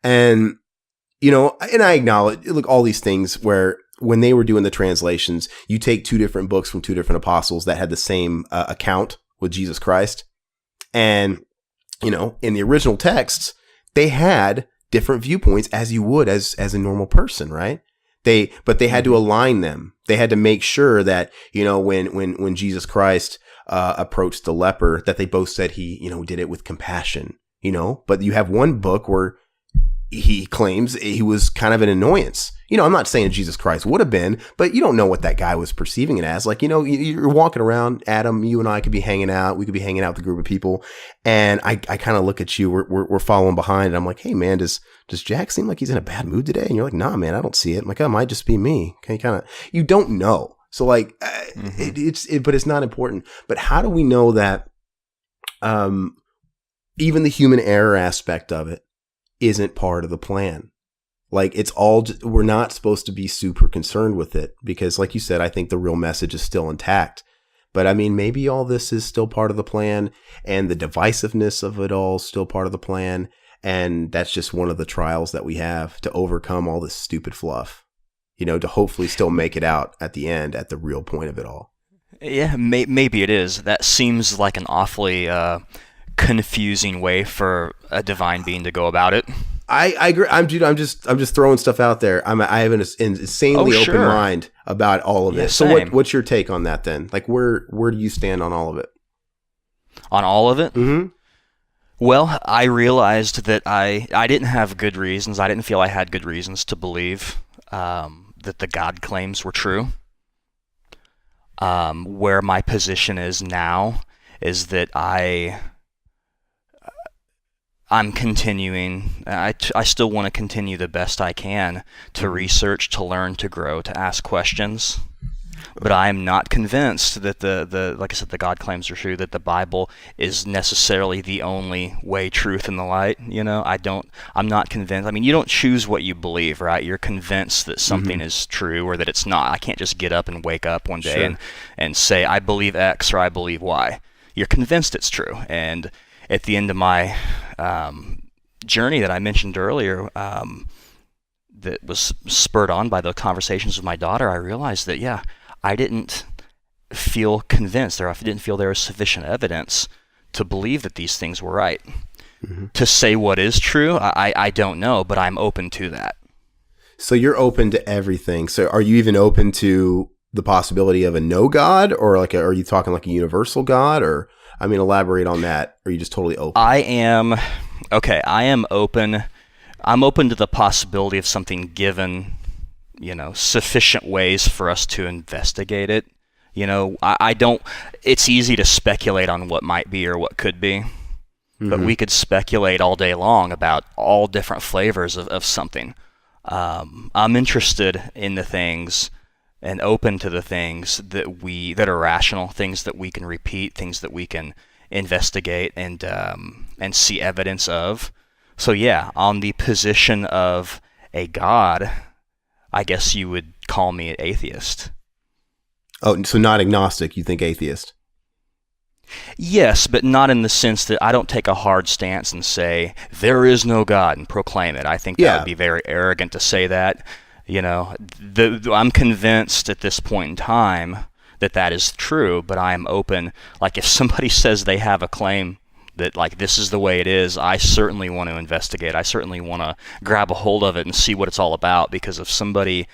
and and I acknowledge, look, all these things where, when they were doing the translations, you take two different books from two different apostles that had the same account with Jesus Christ. And, in the original texts, they had different viewpoints, as you would as a normal person, right? But they had to align them. They had to make sure that, when Jesus Christ approached the leper, that they both said he, did it with compassion, but you have one book where he claims he was kind of an annoyance. I'm not saying Jesus Christ would have been, but you don't know what that guy was perceiving it as. Like, you're walking around, Adam, you and I could be hanging out. We could be hanging out with a group of people. And I kind of look at you, we're following behind. And I'm like, hey man, does Jack seem like he's in a bad mood today? And you're like, nah, man, I don't see it. I'm like, oh, it might just be me. Okay, you don't know. So like, but it's not important. But how do we know that, even the human error aspect of it isn't part of the plan? Like, we're not supposed to be super concerned with it, because like you said, I think the real message is still intact. But I mean, maybe all this is still part of the plan, and the divisiveness of it all is still part of the plan. And that's just one of the trials that we have to overcome all this stupid fluff, to hopefully still make it out at the end, at the real point of it all. Yeah, maybe it is. That seems like an awfully confusing way for a divine being to go about it. I agree. I'm just throwing stuff out there. I have an insanely open mind about all of it. So what's your take on that then? Like, where do you stand on all of it? On all of it? Mm-hmm. Well, I realized that I didn't have good reasons. I didn't feel I had good reasons to believe that the God claims were true. Where my position is now is that I'm continuing. I still want to continue the best I can to research, to learn, to grow, to ask questions. But I am not convinced that like I said, the God claims are true, that the Bible is necessarily the only way, truth, and the light. I'm not convinced. I mean, you don't choose what you believe, right? You're convinced that something is true or that it's not. I can't just get up and wake up one day and say, I believe X or I believe Y. You're convinced it's true. And at the end of my journey that I mentioned earlier, that was spurred on by the conversations with my daughter, I realized that, I didn't feel convinced, or I didn't feel there was sufficient evidence to believe that these things were right. Mm-hmm. To say what is true, I don't know, but I'm open to that. So you're open to everything. So are you even open to the possibility of a no God, or are you talking like a universal God, or, I mean, elaborate on that. Or are you just totally open? I am open. I'm open to the possibility of something given, sufficient ways for us to investigate it. I don't, it's easy to speculate on what might be or what could be, but we could speculate all day long about all different flavors of something. I'm interested in the things and open to the things that are rational, things that we can repeat, things that we can investigate and see evidence of. So on the position of a God, I guess you would call me an atheist. Oh, so not agnostic, you think atheist? Yes, but not in the sense that I don't take a hard stance and say, there is no God, and proclaim it. I think that would be very arrogant to say that. I'm convinced at this point in time that is true, but I am open. Like, if somebody says they have a claim that, like, this is the way it is, I certainly want to investigate. I certainly want to grab a hold of it and see what it's all about, because if somebody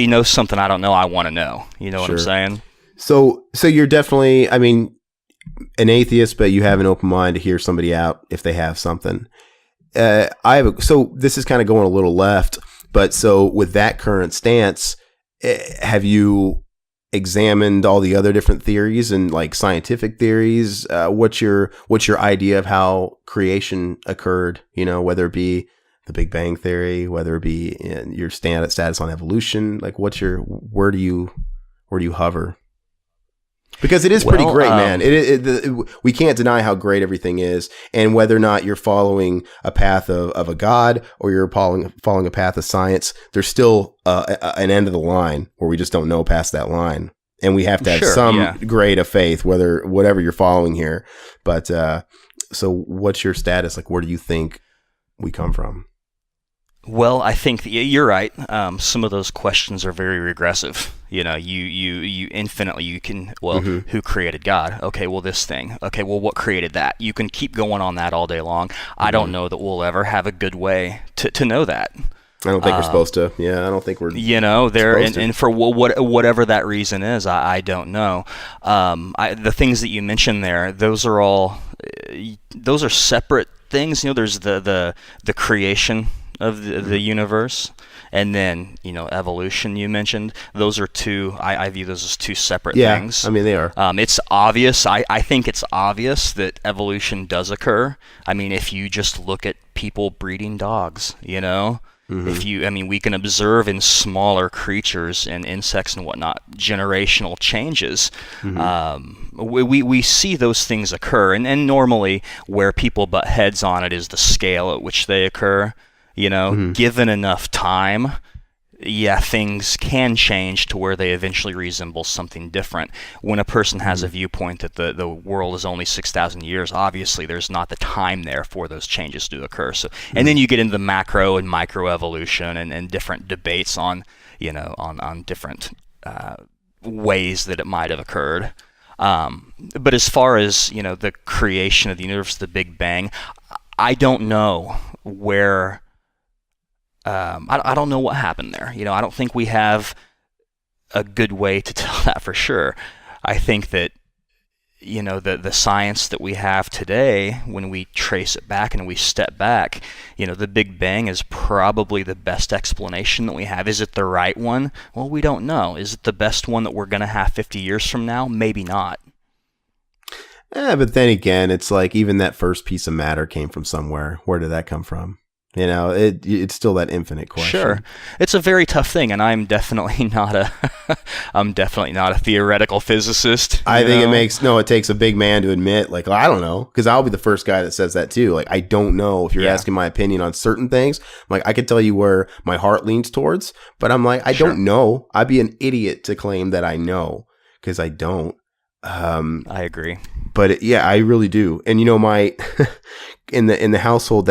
knows something I don't know, I want to know. You know what I'm saying? So you're definitely, I mean, an atheist, but you have an open mind to hear somebody out if they have something. So this is kind of going a little left, but so with that current stance, have you examined all the other different theories and like scientific theories? What's your idea of how creation occurred? Whether it be the Big Bang Theory, whether it be in your status on evolution, like where do you hover? Because it is pretty great, man. We can't deny how great everything is, and whether or not you're following a path of a god or you're following a path of science, there's still an end of the line where we just don't know past that line, and we have to have some grade of faith, whatever you're following here. But so, what's your status? Like, where do you think we come from? Well, I think you're right. Some of those questions are very regressive. You know, you infinitely, you can, well, who created God? Okay, well, this thing. Okay, well, what created that? You can keep going on that all day long. I don't know that we'll ever have a good way to know that. I don't think we're supposed to. Yeah, I don't think we're. You know, there and for whatever that reason is, I don't know. The things that you mentioned there, those are separate things. You know, there's the creation of the universe, and then, you know, evolution you mentioned. Those are two, I view those as two separate things. I mean, they are. It's obvious. I think it's obvious that evolution does occur. I mean, if you just look at people breeding dogs, you know, we can observe in smaller creatures and insects and whatnot generational changes. We see those things occur, and normally where people butt heads on it is the scale at which they occur. You know, given enough time, things can change to where they eventually resemble something different. When a person has a viewpoint that the world is only 6,000 years, obviously there's not the time there for those changes to occur. So, and then you get into the macro and micro evolution and different debates on, you know, on different ways that it might have occurred. But as far as, you know, the creation of the universe, the Big Bang, I don't know where. I don't know what happened there. You know, I don't think we have a good way to tell that for sure. I think that, you know, the science that we have today, when we trace it back and we step back, you know, the Big Bang is probably the best explanation that we have. Is it the right one? Well, we don't know. Is it the best one that we're going to have 50 years from now? Maybe not. But then again, it's like even that first piece of matter came from somewhere. Where did that come from? You know, it's still that infinite question. Sure, it's a very tough thing, and I'm definitely not a theoretical physicist. I think it takes a big man to admit, like, I don't know, because I'll be the first guy that says that too. Like, I don't know. If you're asking my opinion on certain things, like, I could tell you where my heart leans towards, but I'm like, I don't know. I'd be an idiot to claim that I know, because I don't. I agree. But I really do. And you know, my in the households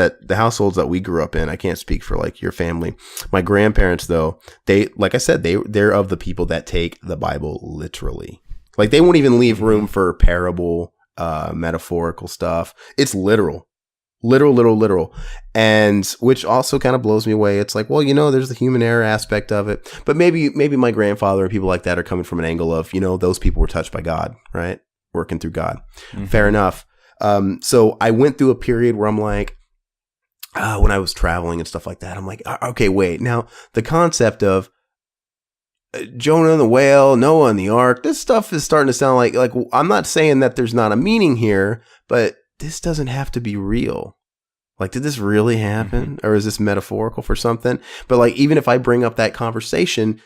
that we grew up in, I can't speak for like your family. My grandparents, though, they, like I said, they're of the people that take the Bible literally. Like, they won't even leave room for parable, metaphorical stuff. It's literal. Literal. And which also kind of blows me away. It's like, well, you know, there's the human error aspect of it. But maybe my grandfather and people like that are coming from an angle of, you know, those people were touched by God, right? Working through God. Fair enough. So I went through a period where I'm like, when I was traveling and stuff like that, I'm like, okay, wait. Now, the concept of Jonah and the whale, Noah and the ark, this stuff is starting to sound like I'm not saying that there's not a meaning here, but this doesn't have to be real. Like, did this really happen? Or is this metaphorical for something? But like, even if I bring up that conversation,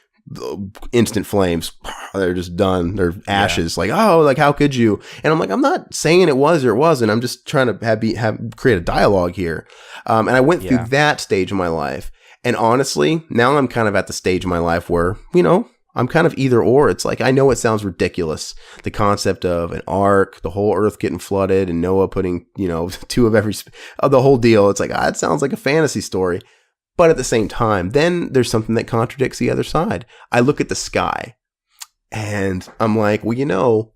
instant flames, they're just done. They're ashes. Like, oh, like, how could you? And I'm like, I'm not saying it was or it wasn't. I'm just trying to create a dialogue here. And I went through that stage of my life. And honestly, now I'm kind of at the stage of my life where, you know, I'm kind of either or. It's like, I know it sounds ridiculous. The concept of an ark, the whole earth getting flooded, and Noah putting, you know, two of every, the whole deal. It's like, it sounds like a fantasy story. But at the same time, then there's something that contradicts the other side. I look at the sky and I'm like, well, you know,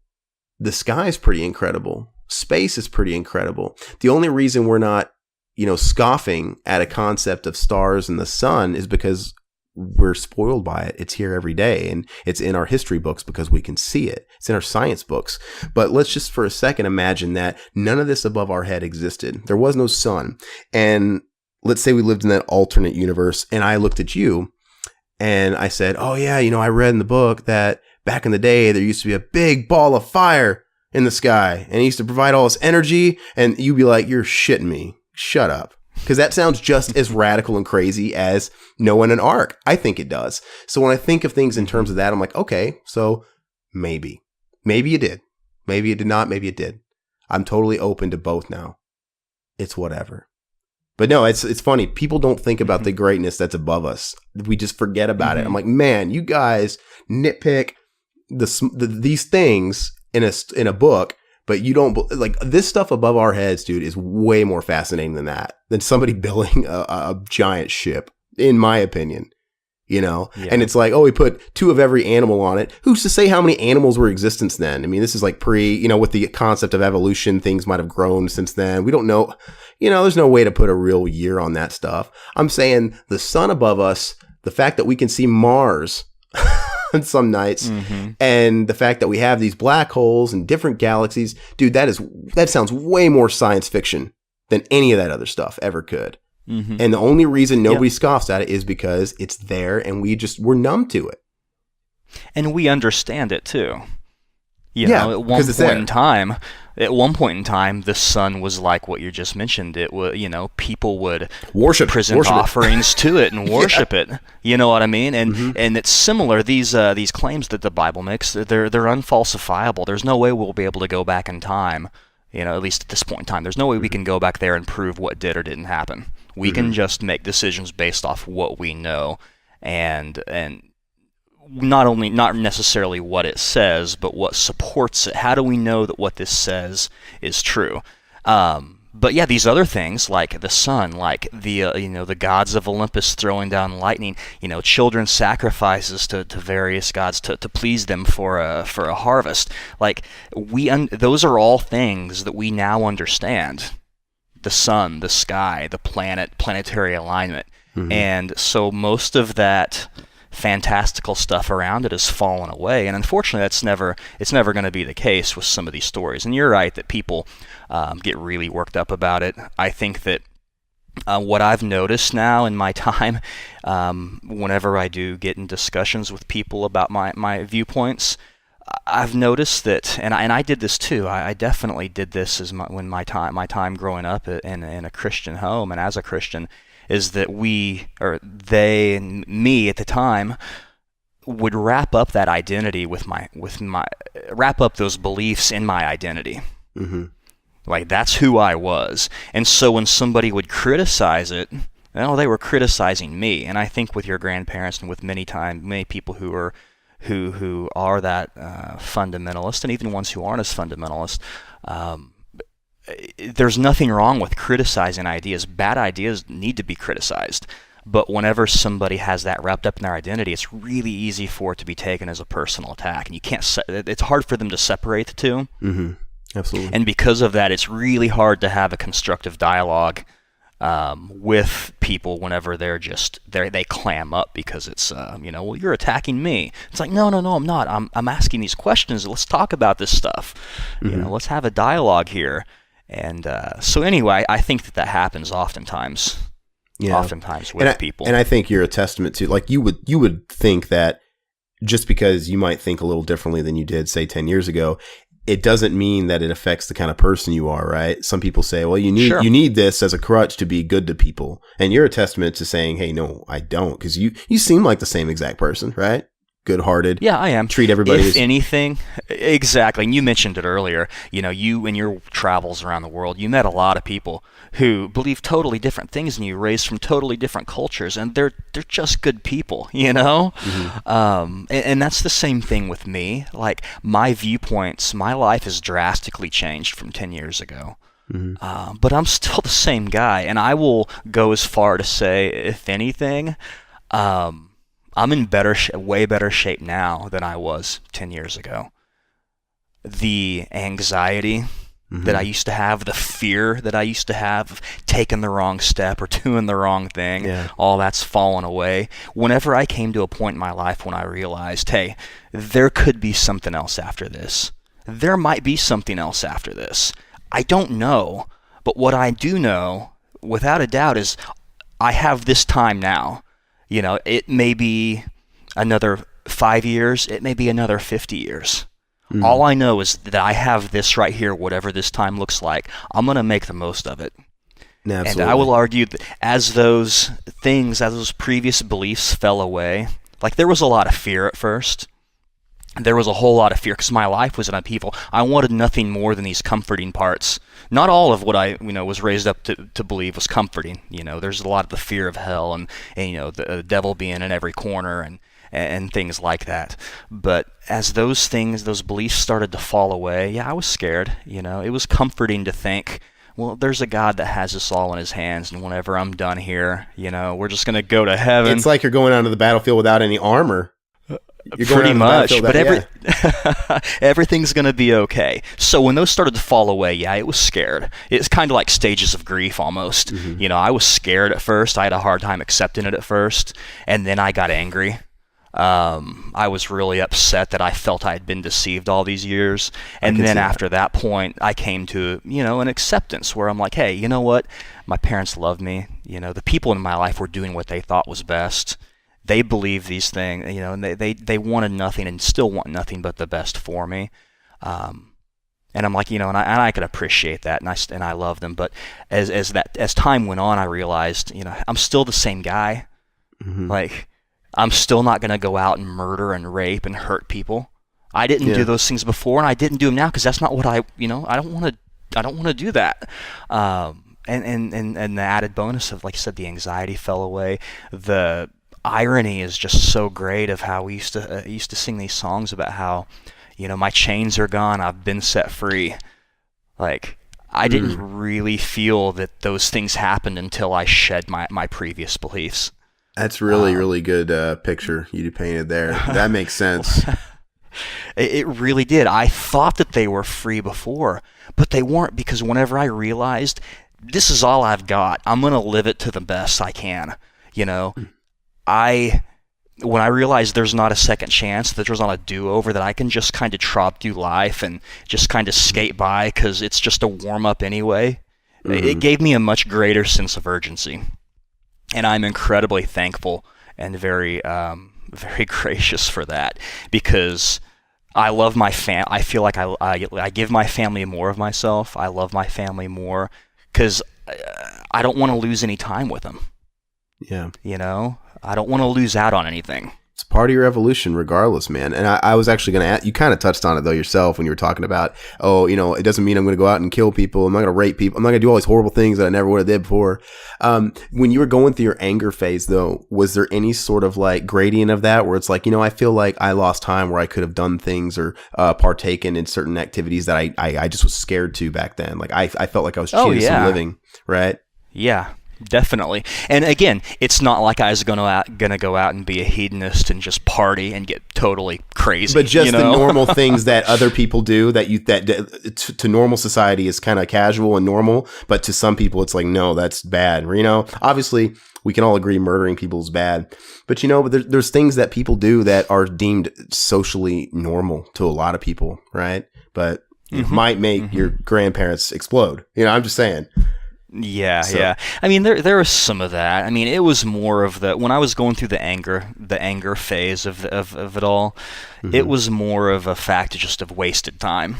the sky is pretty incredible. Space is pretty incredible. The only reason we're not, you know, scoffing at a concept of stars and the sun is because we're spoiled by it. It's here every day, and it's in our history books because we can see it. It's in our science books. But let's just for a second imagine that none of this above our head existed. There was no sun. And let's say we lived in that alternate universe, and I looked at you and I said, oh yeah, you know, I read in the book that back in the day, there used to be a big ball of fire in the sky, and it used to provide all this energy. And you'd be like, you're shitting me. Shut up. Because that sounds just as radical and crazy as Noah and an ark. I think it does. So when I think of things in terms of that, I'm like, okay, so maybe. Maybe you did. Maybe it did not. Maybe it did. I'm totally open to both now. It's whatever. But no, it's funny. People don't think about the greatness that's above us. We just forget about it. I'm like, man, you guys nitpick these things in a book, but you don't like this stuff above our heads, dude, is way more fascinating than somebody building a giant ship, in my opinion. You know, and it's like, oh, we put 2 of every animal on it. Who's to say how many animals were in existence then? I mean, this is like with the concept of evolution, things might have grown since then. We don't know, there's no way to put a real year on that stuff. I'm saying the sun above us, the fact that we can see Mars on some nights, and the fact that we have these black holes and different galaxies, dude, that sounds way more science fiction than any of that other stuff ever could. And the only reason nobody scoffs at it is because it's there and we're numb to it. And we understand it too. At one point in time, the sun was like what you just mentioned. It was, people would present offerings to it and worship it. You know what I mean? And and it's similar. These claims that the Bible makes, they're unfalsifiable. There's no way we'll be able to go back in time. At least at this point in time, there's no way we can go back there and prove what did or didn't happen. We can just make decisions based off what we know, and not necessarily what it says, but what supports it. How do we know that what this says is true? But yeah, these other things like the sun, like the gods of Olympus throwing down lightning, children's sacrifices to various gods to please them for a harvest. Like those are all things that we now understand. The sun, the sky, the planetary alignment, and so most of that fantastical stuff around it has fallen away, and unfortunately it's never going to be the case with some of these stories. And you're right that people get really worked up about it. I think that what I've noticed now in my time, whenever I do get in discussions with people about my viewpoints, I've noticed that, and I did this too. I definitely did this when my time growing up in a Christian home and as a Christian, is that they and me at the time would wrap up that identity wrap up those beliefs in my identity. Like that's who I was. And so when somebody would criticize it, they were criticizing me. And I think with your grandparents and with many people who are that fundamentalist, and even ones who aren't as fundamentalist, there's nothing wrong with criticizing ideas. Bad ideas need to be criticized. But whenever somebody has that wrapped up in their identity, it's really easy for it to be taken as a personal attack. And it's hard for them to separate the two. Absolutely. And because of that, it's really hard to have a constructive dialogue with people whenever they clam up because it's well, you're attacking me. It's like no, I'm not. I'm asking these questions. Let's talk about this stuff. Let's have a dialogue here. And so anyway, I think that happens oftentimes. Oftentimes with people. And I think you're a testament to, like, you would think that just because you might think a little differently than you did, say, 10 years ago, it doesn't mean that it affects the kind of person you are, right? Some people say, well, you need this as a crutch to be good to people. And you're a testament to saying, hey, no, I don't. Because you seem like the same exact person, right? Good-hearted. Yeah, I am. Treat everybody as anything. Exactly. And you mentioned it earlier. You in your travels around the world, you met a lot of people who believe totally different things than you, raised from totally different cultures, and they're just good people, And that's the same thing with me. Like, my viewpoints, my life has drastically changed from 10 years ago. But I'm still the same guy, and I will go as far to say, if anything, I'm in way better shape now than I was 10 years ago. The anxiety that I used to have, the fear that I used to have of taking the wrong step or doing the wrong thing, all that's fallen away. Whenever I came to a point in my life when I realized, hey, there could be something else after this. There might be something else after this. I don't know, but what I do know, without a doubt, is I have this time now. It may be another 5 years, it may be another 50 years. All I know is that I have this right here, whatever this time looks like. I'm going to make the most of it. Absolutely. And I will argue that as those previous beliefs fell away, like there was a lot of fear at first. There was a whole lot of fear because my life was in upheaval. I wanted nothing more than these comforting parts. Not all of what I was raised up to believe was comforting. There's a lot of the fear of hell and the devil being in every corner and things like that. But as those beliefs started to fall away, yeah, I was scared. It was comforting to think, well, there's a God that has us all in his hands, and whenever I'm done here, we're just going to go to heaven. It's like you're going onto the battlefield without any armor. You're Pretty much, but everything's going to be okay. So when those started to fall away, yeah, it was scared. It's kind of like stages of grief almost. Mm-hmm. I was scared at first. I had a hard time accepting it at first, and then I got angry. I was really upset that I felt I had been deceived all these years. And then after that point, I came to, an acceptance where I'm like, hey, you know what? My parents love me. The people in my life were doing what they thought was best. They believed these things, and they wanted nothing and still want nothing but the best for me. And I'm like, and I could appreciate that, and I love them. But as time went on, I realized, I'm still the same guy. Mm-hmm. Like, I'm still not going to go out and murder and rape and hurt people. I didn't do those things before, and I didn't do them now because that's not what I don't want to do that. And the added bonus of, like you said, the anxiety fell away. The irony is just so great of how we used to sing these songs about how, my chains are gone, I've been set free. Like, I didn't really feel that those things happened until I shed my previous beliefs. That's really good picture you painted there. That makes sense. It really did. I thought that they were free before, but they weren't, because whenever I realized this is all I've got, I'm going to live it to the best I can. When I realized there's not a second chance, that there's not a do-over, that I can just kind of trot through life and just kind of skate by because it's just a warm-up anyway, it gave me a much greater sense of urgency. And I'm incredibly thankful and very, very gracious for that, because I love my I feel like I give my family more of myself. I love my family more because I don't want to lose any time with them. Yeah. I don't want to lose out on anything. It's part of your evolution regardless, man. And I was actually going to ask, you kind of touched on it though yourself when you were talking about, it doesn't mean I'm going to go out and kill people. I'm not going to rape people. I'm not going to do all these horrible things that I never would have did before. When you were going through your anger phase though, was there any sort of like gradient of that where it's like, I feel like I lost time where I could have done things or partaken in certain activities that I just was scared to back then. Like I felt like I was cheating some living, right? Yeah. Definitely. And again, it's not like I was gonna go out and be a hedonist and just party and get totally crazy. But just the normal things that other people do that to normal society is kind of casual and normal, but to some people it's like, no, that's bad. Obviously we can all agree murdering people is bad, but but there's things that people do that are deemed socially normal to a lot of people, right? But it might make your grandparents explode. I'm just saying. Yeah, yeah. I mean, there was some of that. I mean, it was more of when I was going through the anger phase of it all, it was more of a fact just of wasted time.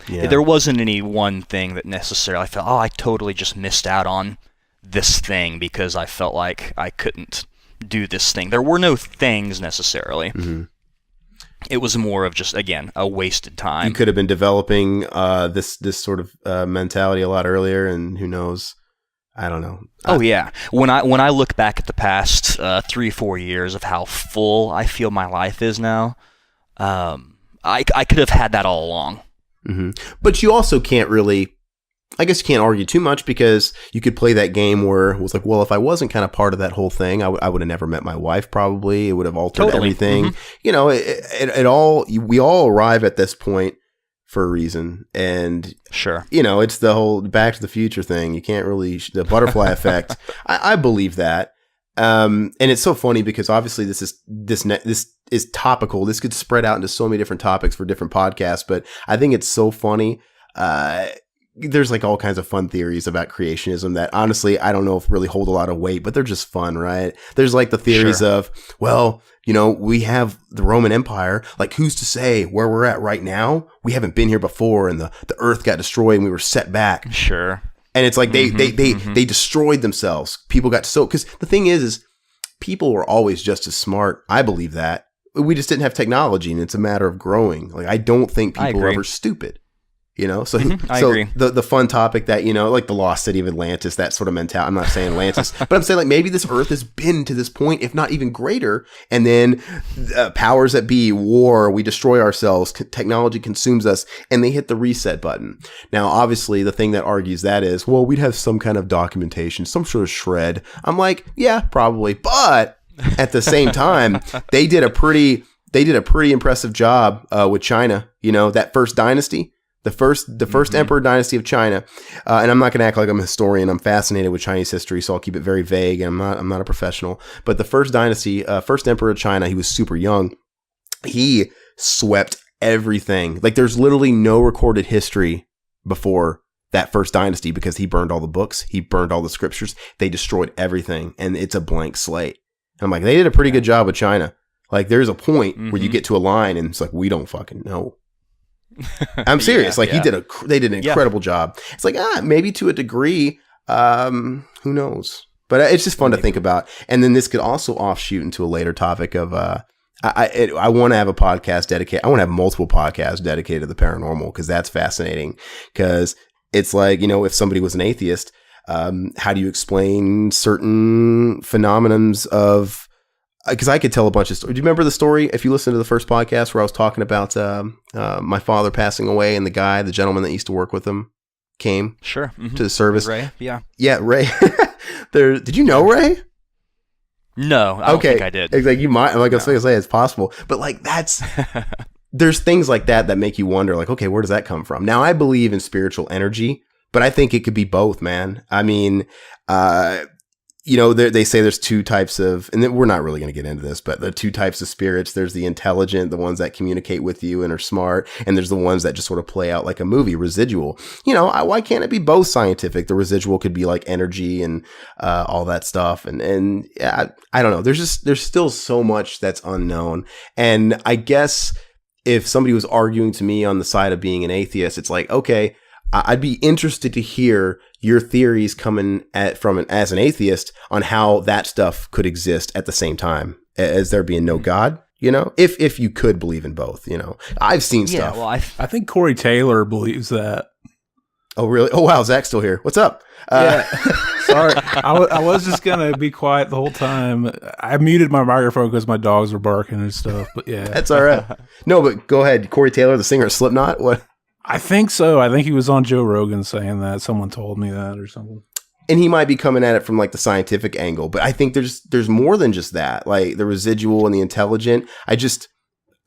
Yeah. There wasn't any one thing that necessarily I felt, I totally just missed out on this thing because I felt like I couldn't do this thing. There were no things necessarily. Mm-hmm. It was more of just, again, a wasted time. You could have been developing this sort of mentality a lot earlier, and who knows? I don't know. Oh yeah. When I look back at the past 3-4 years of how full I feel my life is now, I could have had that all along. Mm-hmm. But you also can't really, I guess you can't argue too much, because you could play that game where it was like, well, if I wasn't kind of part of that whole thing, I would have never met my wife. Probably it would have altered everything. Mm-hmm. We all arrive at this point for a reason, and sure, it's the whole Back to the Future thing. You can't really the butterfly effect. I believe that, and it's so funny because obviously this is topical. This could spread out into so many different topics for different podcasts, but I think it's so funny. There's like all kinds of fun theories about creationism that honestly I don't know if really hold a lot of weight, but they're just fun, right? There's like the theories of, well, we have the Roman Empire. Like, who's to say where we're at right now? We haven't been here before, and the earth got destroyed and we were set back. Sure. And it's like they destroyed themselves. People got so, because the thing is people were always just as smart. I believe that. We just didn't have technology, and it's a matter of growing. Like, I don't think people were ever stupid. You know, so I agree. The fun topic that, you know, like the lost city of Atlantis, that sort of mentality. I'm not saying Atlantis, but I'm saying like maybe this Earth has been to this point, if not even greater. And then powers that be, war, we destroy ourselves, technology consumes us, and they hit the reset button. Now, obviously, the thing that argues that is, well, we'd have some kind of documentation, some sort of shred. I'm like, yeah, probably, but at the same time, they did a pretty impressive job with China. You know, that first dynasty. The first emperor dynasty of China, and I'm not going to act like I'm a historian. I'm fascinated with Chinese history, so I'll keep it very vague. And I'm not a professional. But the first dynasty, first emperor of China, he was super young. He swept everything. Like, there's literally no recorded history before that first dynasty because he burned all the books. He burned all the scriptures. They destroyed everything, and it's a blank slate. And I'm like, they did a pretty good job with China. Like, there's a point where you get to a line, and it's like, we don't fucking know. I'm serious. They did an incredible job. It's like, maybe to a degree, who knows? But it's just fun to think about. And then this could also offshoot into a later topic of, I want to have a podcast dedicated. I want to have multiple podcasts dedicated to the paranormal, because that's fascinating. Because it's like, you know, if somebody was an atheist, how do you explain certain phenomenons of, because I could tell a bunch of stories. Do you remember the story, if you listen to the first podcast, where I was talking about my father passing away, and the gentleman that used to work with him came to the service? Ray? Yeah. Yeah, Ray. Did you know Ray? No, I don't think I did. Like, you might, like I was going to say, it's possible. But like, there's things like that make you wonder, like, okay, where does that come from? Now, I believe in spiritual energy, but I think it could be both, man. I mean, you know, they say there's two types of, and we're not really going to get into this, but the two types of spirits. There's the intelligent, the ones that communicate with you and are smart. And there's the ones that just sort of play out like a movie, residual. You know, why can't it be both scientific? The residual could be like energy and all that stuff. And yeah, I don't know. There's still so much that's unknown. And I guess if somebody was arguing to me on the side of being an atheist, it's like, okay, I'd be interested to hear your theories coming as an atheist on how that stuff could exist at the same time as there being no God, you know, if you could believe in both, you know. I've seen stuff. Well, I think Corey Taylor believes that. Oh, really? Oh, wow. Zach's still here. What's up? Yeah. Sorry. I was just going to be quiet the whole time. I muted my microphone because my dogs were barking and stuff, but yeah. That's all right. No, but go ahead. Corey Taylor, the singer of Slipknot? What? I think so. I think he was on Joe Rogan saying that. Someone told me that or something. And he might be coming at it from like the scientific angle, but I think there's more than just that. Like the residual and the intelligent. I don't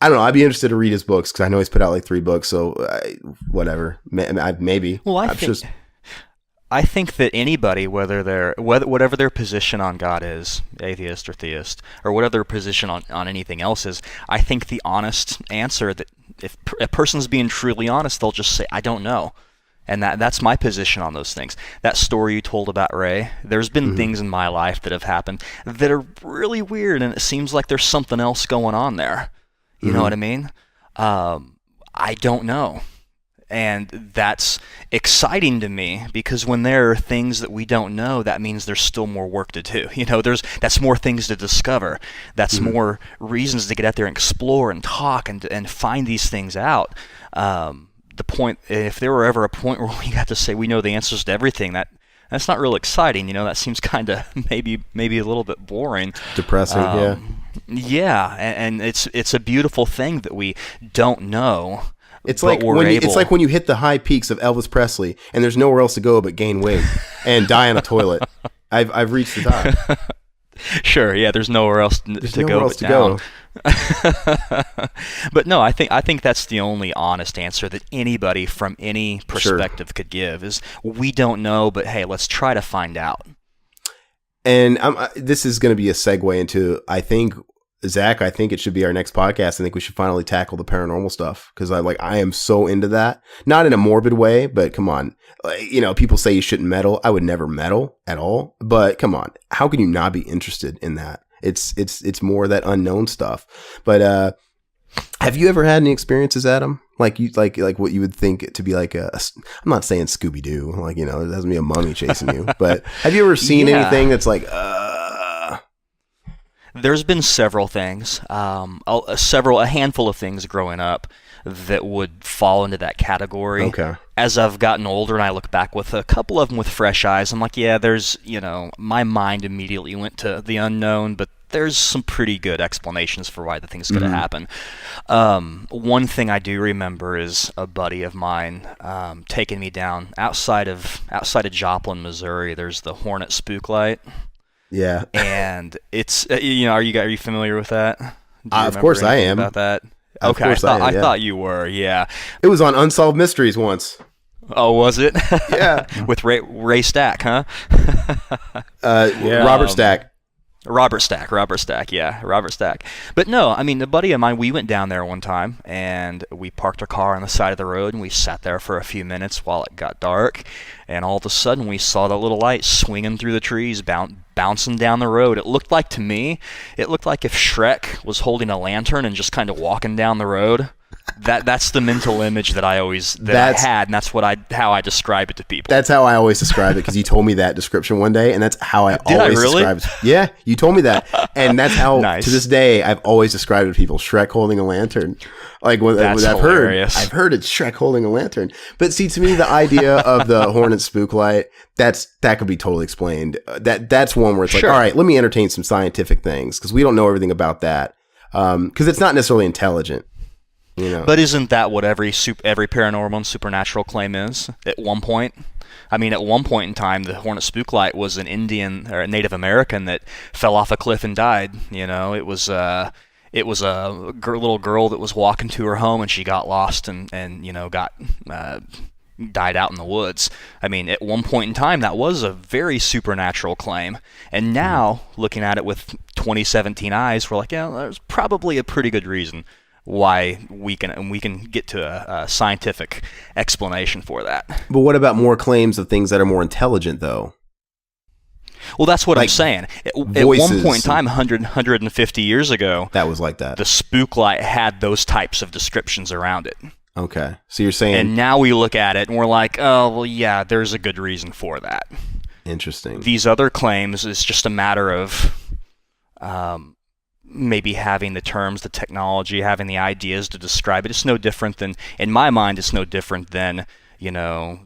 know. I'd be interested to read his books, because I know he's put out like 3 books. So whatever, maybe. Well, I think that anybody, whatever their position on God is, atheist or theist, or whatever their position on anything else is, I think the honest answer, that if a person's being truly honest, they'll just say, I don't know. And that's my position on those things. That story you told about Ray, there's been things in my life that have happened that are really weird, and it seems like there's something else going on there. You know what I mean? I don't know. And that's exciting to me, because when there are things that we don't know, that means there's still more work to do. You know, that's more things to discover. That's more reasons to get out there and explore and talk and find these things out. The point, if there were ever a point where we got to say we know the answers to everything, that's not real exciting. You know, that seems kind of maybe a little bit boring, depressing. Yeah, and it's a beautiful thing that we don't know. It's like when you hit the high peaks of Elvis Presley and there's nowhere else to go but gain weight and die on a toilet. I've reached the top. Sure, yeah. There's nowhere else to go. But no, I think that's the only honest answer that anybody from any perspective could give is we don't know, but hey, let's try to find out. And this is going to be a segue into, I think, Zach, I think it should be our next podcast. I think we should finally tackle the paranormal stuff, because I am so into that. Not in a morbid way, but come on. You know, people say you shouldn't meddle. I would never meddle at all. But come on, how can you not be interested in that? It's more that unknown stuff. But have you ever had any experiences, Adam, Like what you would think to be like I'm not saying Scooby Doo, like, you know, it doesn't be a mummy chasing you, but have you ever seen anything that's like, There's been several things, a handful of things growing up that would fall into that category. Okay. As I've gotten older and I look back with a couple of them with fresh eyes, I'm like, yeah, there's, you know, my mind immediately went to the unknown, but there's some pretty good explanations for why the things could have happened. One thing I do remember is a buddy of mine taking me down outside of Joplin, Missouri. There's the Hornet Spook Light. yeah. And it's you know, are you familiar with that? Do you Of remember course I anything am. about that? Of Okay, course I am, I yeah. thought you were. Yeah. It was on Unsolved Mysteries once. Oh, was it? Yeah. With Ray Stack, huh? Robert Stack. Robert Stack, yeah, Robert Stack. But no, I mean, a buddy of mine, we went down there one time, and we parked our car on the side of the road, and we sat there for a few minutes while it got dark, and all of a sudden we saw that little light swinging through the trees, bouncing down the road. It looked like, to me, if Shrek was holding a lantern and just kind of walking down the road. That's the mental image that I had, and that's how I describe it to people. That's how I always describe it, because you told me that description one day, and that's how I always describe it. Yeah, you told me that, and that's how Nice. to this day I've always described it to people. Shrek holding a lantern, like when That's I've hilarious. heard it's Shrek holding a lantern. But see, to me, the idea of the Hornet Spook Light, that could be totally explained. That's one where it's Sure. like, all right, let me entertain some scientific things, because we don't know everything about that, because it's not necessarily intelligent. You know. But isn't that what every paranormal and supernatural claim is at one point? I mean, at one point in time, the Hornet Spook Light was an Indian or a Native American that fell off a cliff and died. You know, it was a little girl that was walking to her home, and she got lost and you know, died out in the woods. I mean, at one point in time, that was a very supernatural claim. And now, looking at it with 2017 eyes, we're like, yeah, there's probably a pretty good reason why we can get to a scientific explanation for that. But what about more claims of things that are more intelligent, though? Well, that's what Like I'm saying. At one voices point in time, 150 years ago, That was like that. the spook light had those types of descriptions around it. Okay. So you're saying... And now we look at it and we're like, oh, well, yeah, there's a good reason for that. Interesting. These other claims is just a matter of maybe having the terms, the technology, having the ideas to describe it. It's no different than, in my mind, it's no different than, you know,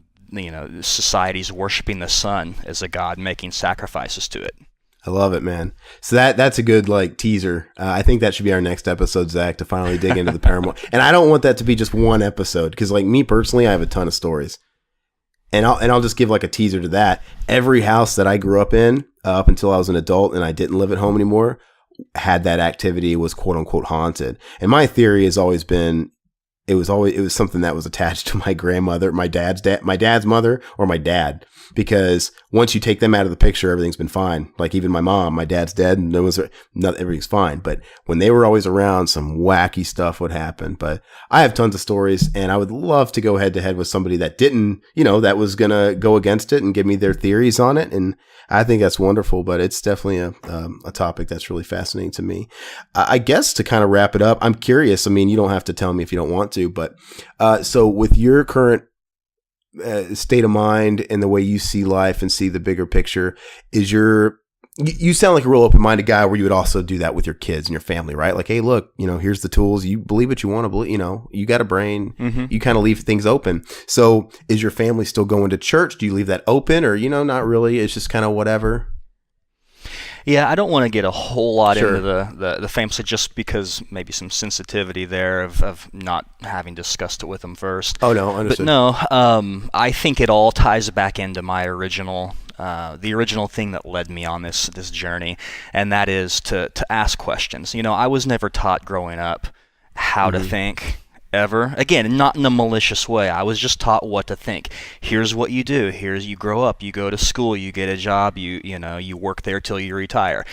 societies worshiping the sun as a god, making sacrifices to it. I love it, man. So that's a good like teaser. I think that should be our next episode, Zach, to finally dig into the paranormal. And I don't want that to be just one episode, because like me personally, I have a ton of stories. And I'll just give like a teaser to that. Every house that I grew up in, up until I was an adult and I didn't live at home anymore, had that activity, was quote unquote haunted. And my theory has always been it was something that was attached to my grandmother, my dad's mother, or my dad. Because once you take them out of the picture, everything's been fine. Like even my mom, my dad's dead, and everything's fine. But when they were always around, some wacky stuff would happen. But I have tons of stories, and I would love to go head to head with somebody that didn't, that was gonna go against it and give me their theories on it. And I think that's wonderful. But it's definitely a topic that's really fascinating to me. I guess to kind of wrap it up, I'm curious. I mean, you don't have to tell me if you don't want to, but so with your current state of mind and the way you see life and see the bigger picture, you sound like a real open-minded guy where you would also do that with your kids and your family, right? Like, hey, look, here's the tools. You believe what you want to believe, you got a brain. Mm-hmm. You kind of leave things open. So is your family still going to church? Do you leave that open, or, not really? It's just kind of whatever. Yeah, I don't want to get a whole lot Sure. into the family, just because maybe some sensitivity there of not having discussed it with them first. Oh, no, understood. But no, I think it all ties back into my original, the original thing that led me on this journey, and that is to ask questions. I was never taught growing up how to think. Ever. Again, not in a malicious way. I was just taught what to think. Here's what you do. Here's you grow up, you go to school, you get a job, you work there till you retire.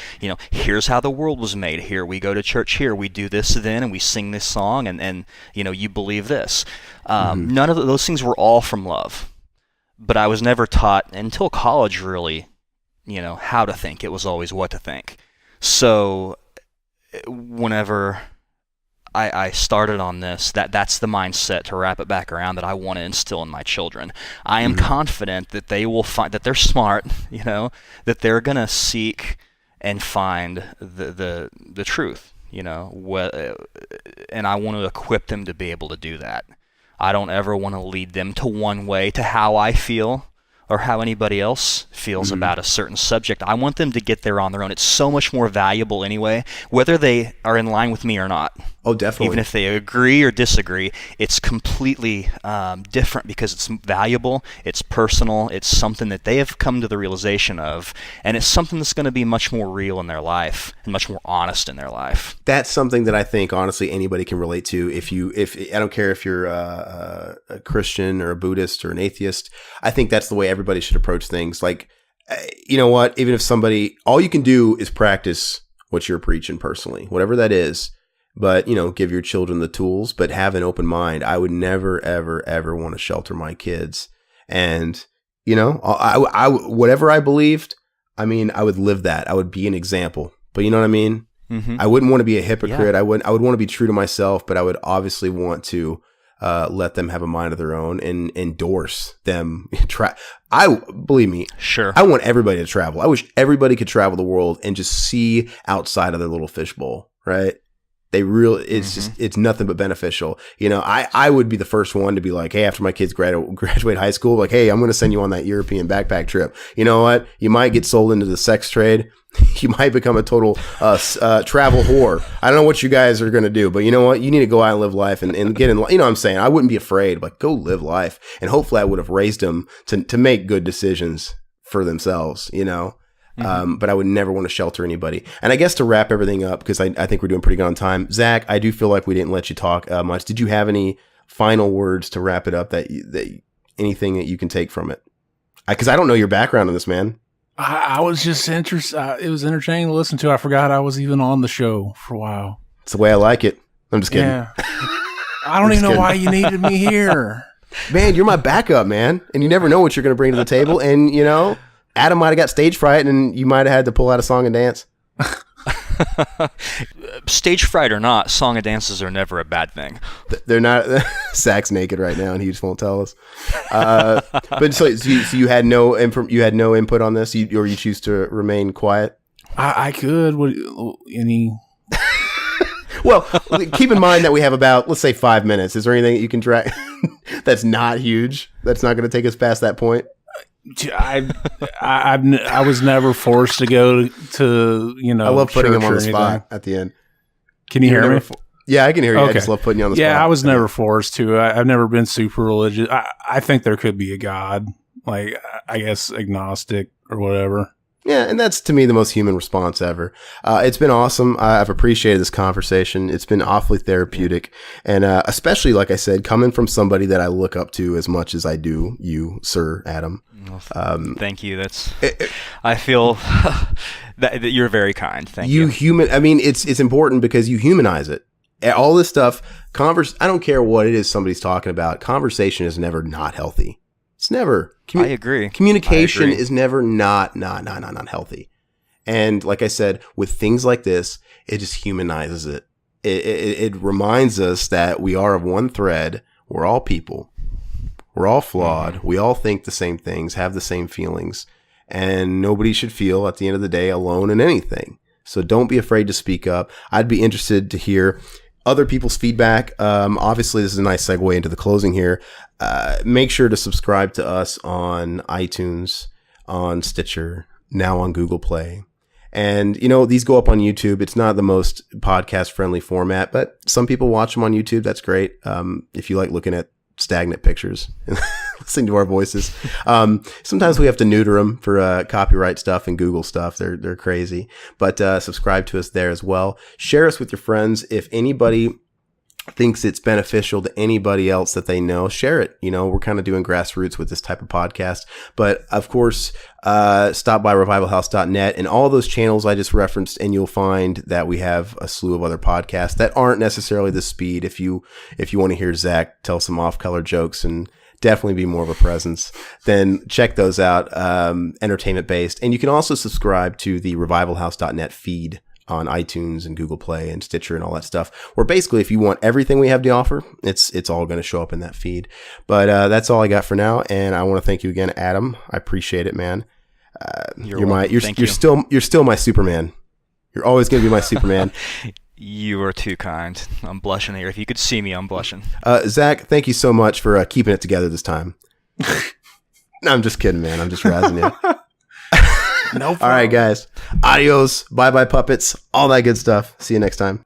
Here's how the world was made. Here we go to church, here we do this then, and we sing this song, and you believe this. None of those things were all from love. But I was never taught until college, really, how to think. It was always what to think. So whenever I started on this, that's the mindset, to wrap it back around, that I want to instill in my children. I am confident that they will find that they're smart, that they're going to seek and find the truth, and I want to equip them to be able to do that. I don't ever want to lead them to one way, to how I feel or how anybody else feels about a certain subject. I want them to get there on their own. It's so much more valuable anyway, whether they are in line with me or not. Oh, definitely. Even if they agree or disagree, it's completely different, because it's valuable, it's personal, it's something that they have come to the realization of, and it's something that's going to be much more real in their life and much more honest in their life. That's something that I think, honestly, anybody can relate to. If I don't care if you're a Christian or a Buddhist or an atheist, I think that's the way everybody should approach things. Like, you know what? Even if all you can do is practice what you're preaching personally, whatever that is. But, give your children the tools, but have an open mind. I would never, ever, ever want to shelter my kids. And, I whatever I believed, I would live that. I would be an example. But you know what I mean? Mm-hmm. I wouldn't want to be a hypocrite. Yeah. I would want to be true to myself, but I would obviously want to let them have a mind of their own and endorse them. Believe me, sure. I want everybody to travel. I wish everybody could travel the world and just see outside of their little fishbowl, right? It's nothing but beneficial. I would be the first one to be like, hey, after my kids graduate high school, like, hey, I'm going to send you on that European backpack trip. You know what? You might get sold into the sex trade. You might become a total travel whore. I don't know what you guys are going to do, but you know what? You need to go out and live life and get in. You know what I'm saying? I wouldn't be afraid. Like, go live life. And hopefully I would have raised them to make good decisions for themselves, but I would never want to shelter anybody. And I guess to wrap everything up, because I think we're doing pretty good on time, Zach, I do feel like we didn't let you talk much. Did you have any final words to wrap it up, that anything that you can take from it? Because I don't know your background in this, man. I was just interested. It was entertaining to listen to. I forgot I was even on the show for a while. It's the way I like it. I'm just kidding. Yeah. I don't even know why you needed me here. Man, you're my backup, man. And you never know what you're going to bring to the table. And, Adam might have got stage fright and you might have had to pull out a song and dance. Stage fright or not, song and dances are never a bad thing. They're not. Zach's naked right now and he just won't tell us. But so you had no input on this, or you choose to remain quiet? I could. Well, keep in mind that we have about, let's say, 5 minutes. Is there anything that you can drag that's not huge? That's not going to take us past that point? I was never forced to go to I love putting him on the spot at the end. Can you hear me? Yeah, I can hear you. Okay. I just love putting you on the spot. Yeah, I was never forced to. I've never been super religious. I think there could be a God, like, I guess agnostic or whatever. Yeah, and that's, to me, the most human response ever. It's been awesome. I've appreciated this conversation. It's been awfully therapeutic. And especially, like I said, coming from somebody that I look up to as much as I do you, Sir Adam. Thank you. I feel that you're very kind. Thank you. It's important because you humanize it. All this stuff, I don't care what it is somebody's talking about. Conversation is never not healthy. It's never. I agree. Communication is never not healthy. And like I said, with things like this, it just humanizes it. It reminds us that we are of one thread. We're all people. We're all flawed. We all think the same things, have the same feelings, and nobody should feel at the end of the day alone in anything. So don't be afraid to speak up. I'd be interested to hear other people's feedback. Obviously, this is a nice segue into the closing here. Make sure to subscribe to us on iTunes, on Stitcher, now on Google Play. And, these go up on YouTube. It's not the most podcast-friendly format, but some people watch them on YouTube. That's great. If you like looking at stagnant pictures and listening to our voices. Sometimes we have to neuter them for copyright stuff and Google stuff. They're crazy. But subscribe to us there as well. Share us with your friends. If anybody thinks it's beneficial to anybody else that they know, share it. We're kind of doing grassroots with this type of podcast. But of course, stop by revivalhouse.net and all those channels I just referenced, and you'll find that we have a slew of other podcasts that aren't necessarily the speed. If you want to hear Zach tell some off-color jokes and definitely be more of a presence, then check those out. Entertainment based. And you can also subscribe to the revivalhouse.net feed on iTunes and Google Play and Stitcher and all that stuff. Where basically, if you want everything we have to offer, it's all going to show up in that feed. But that's all I got for now, and I want to thank you again, Adam. I appreciate it, man. You're still my Superman. You're always going to be my Superman. You are too kind. I'm blushing here. If you could see me, I'm blushing. Zach, thank you so much for keeping it together this time. No, I'm just kidding, man. I'm just razzing you. No problem. All right, guys. Adios. Bye-bye, puppets. All that good stuff. See you next time.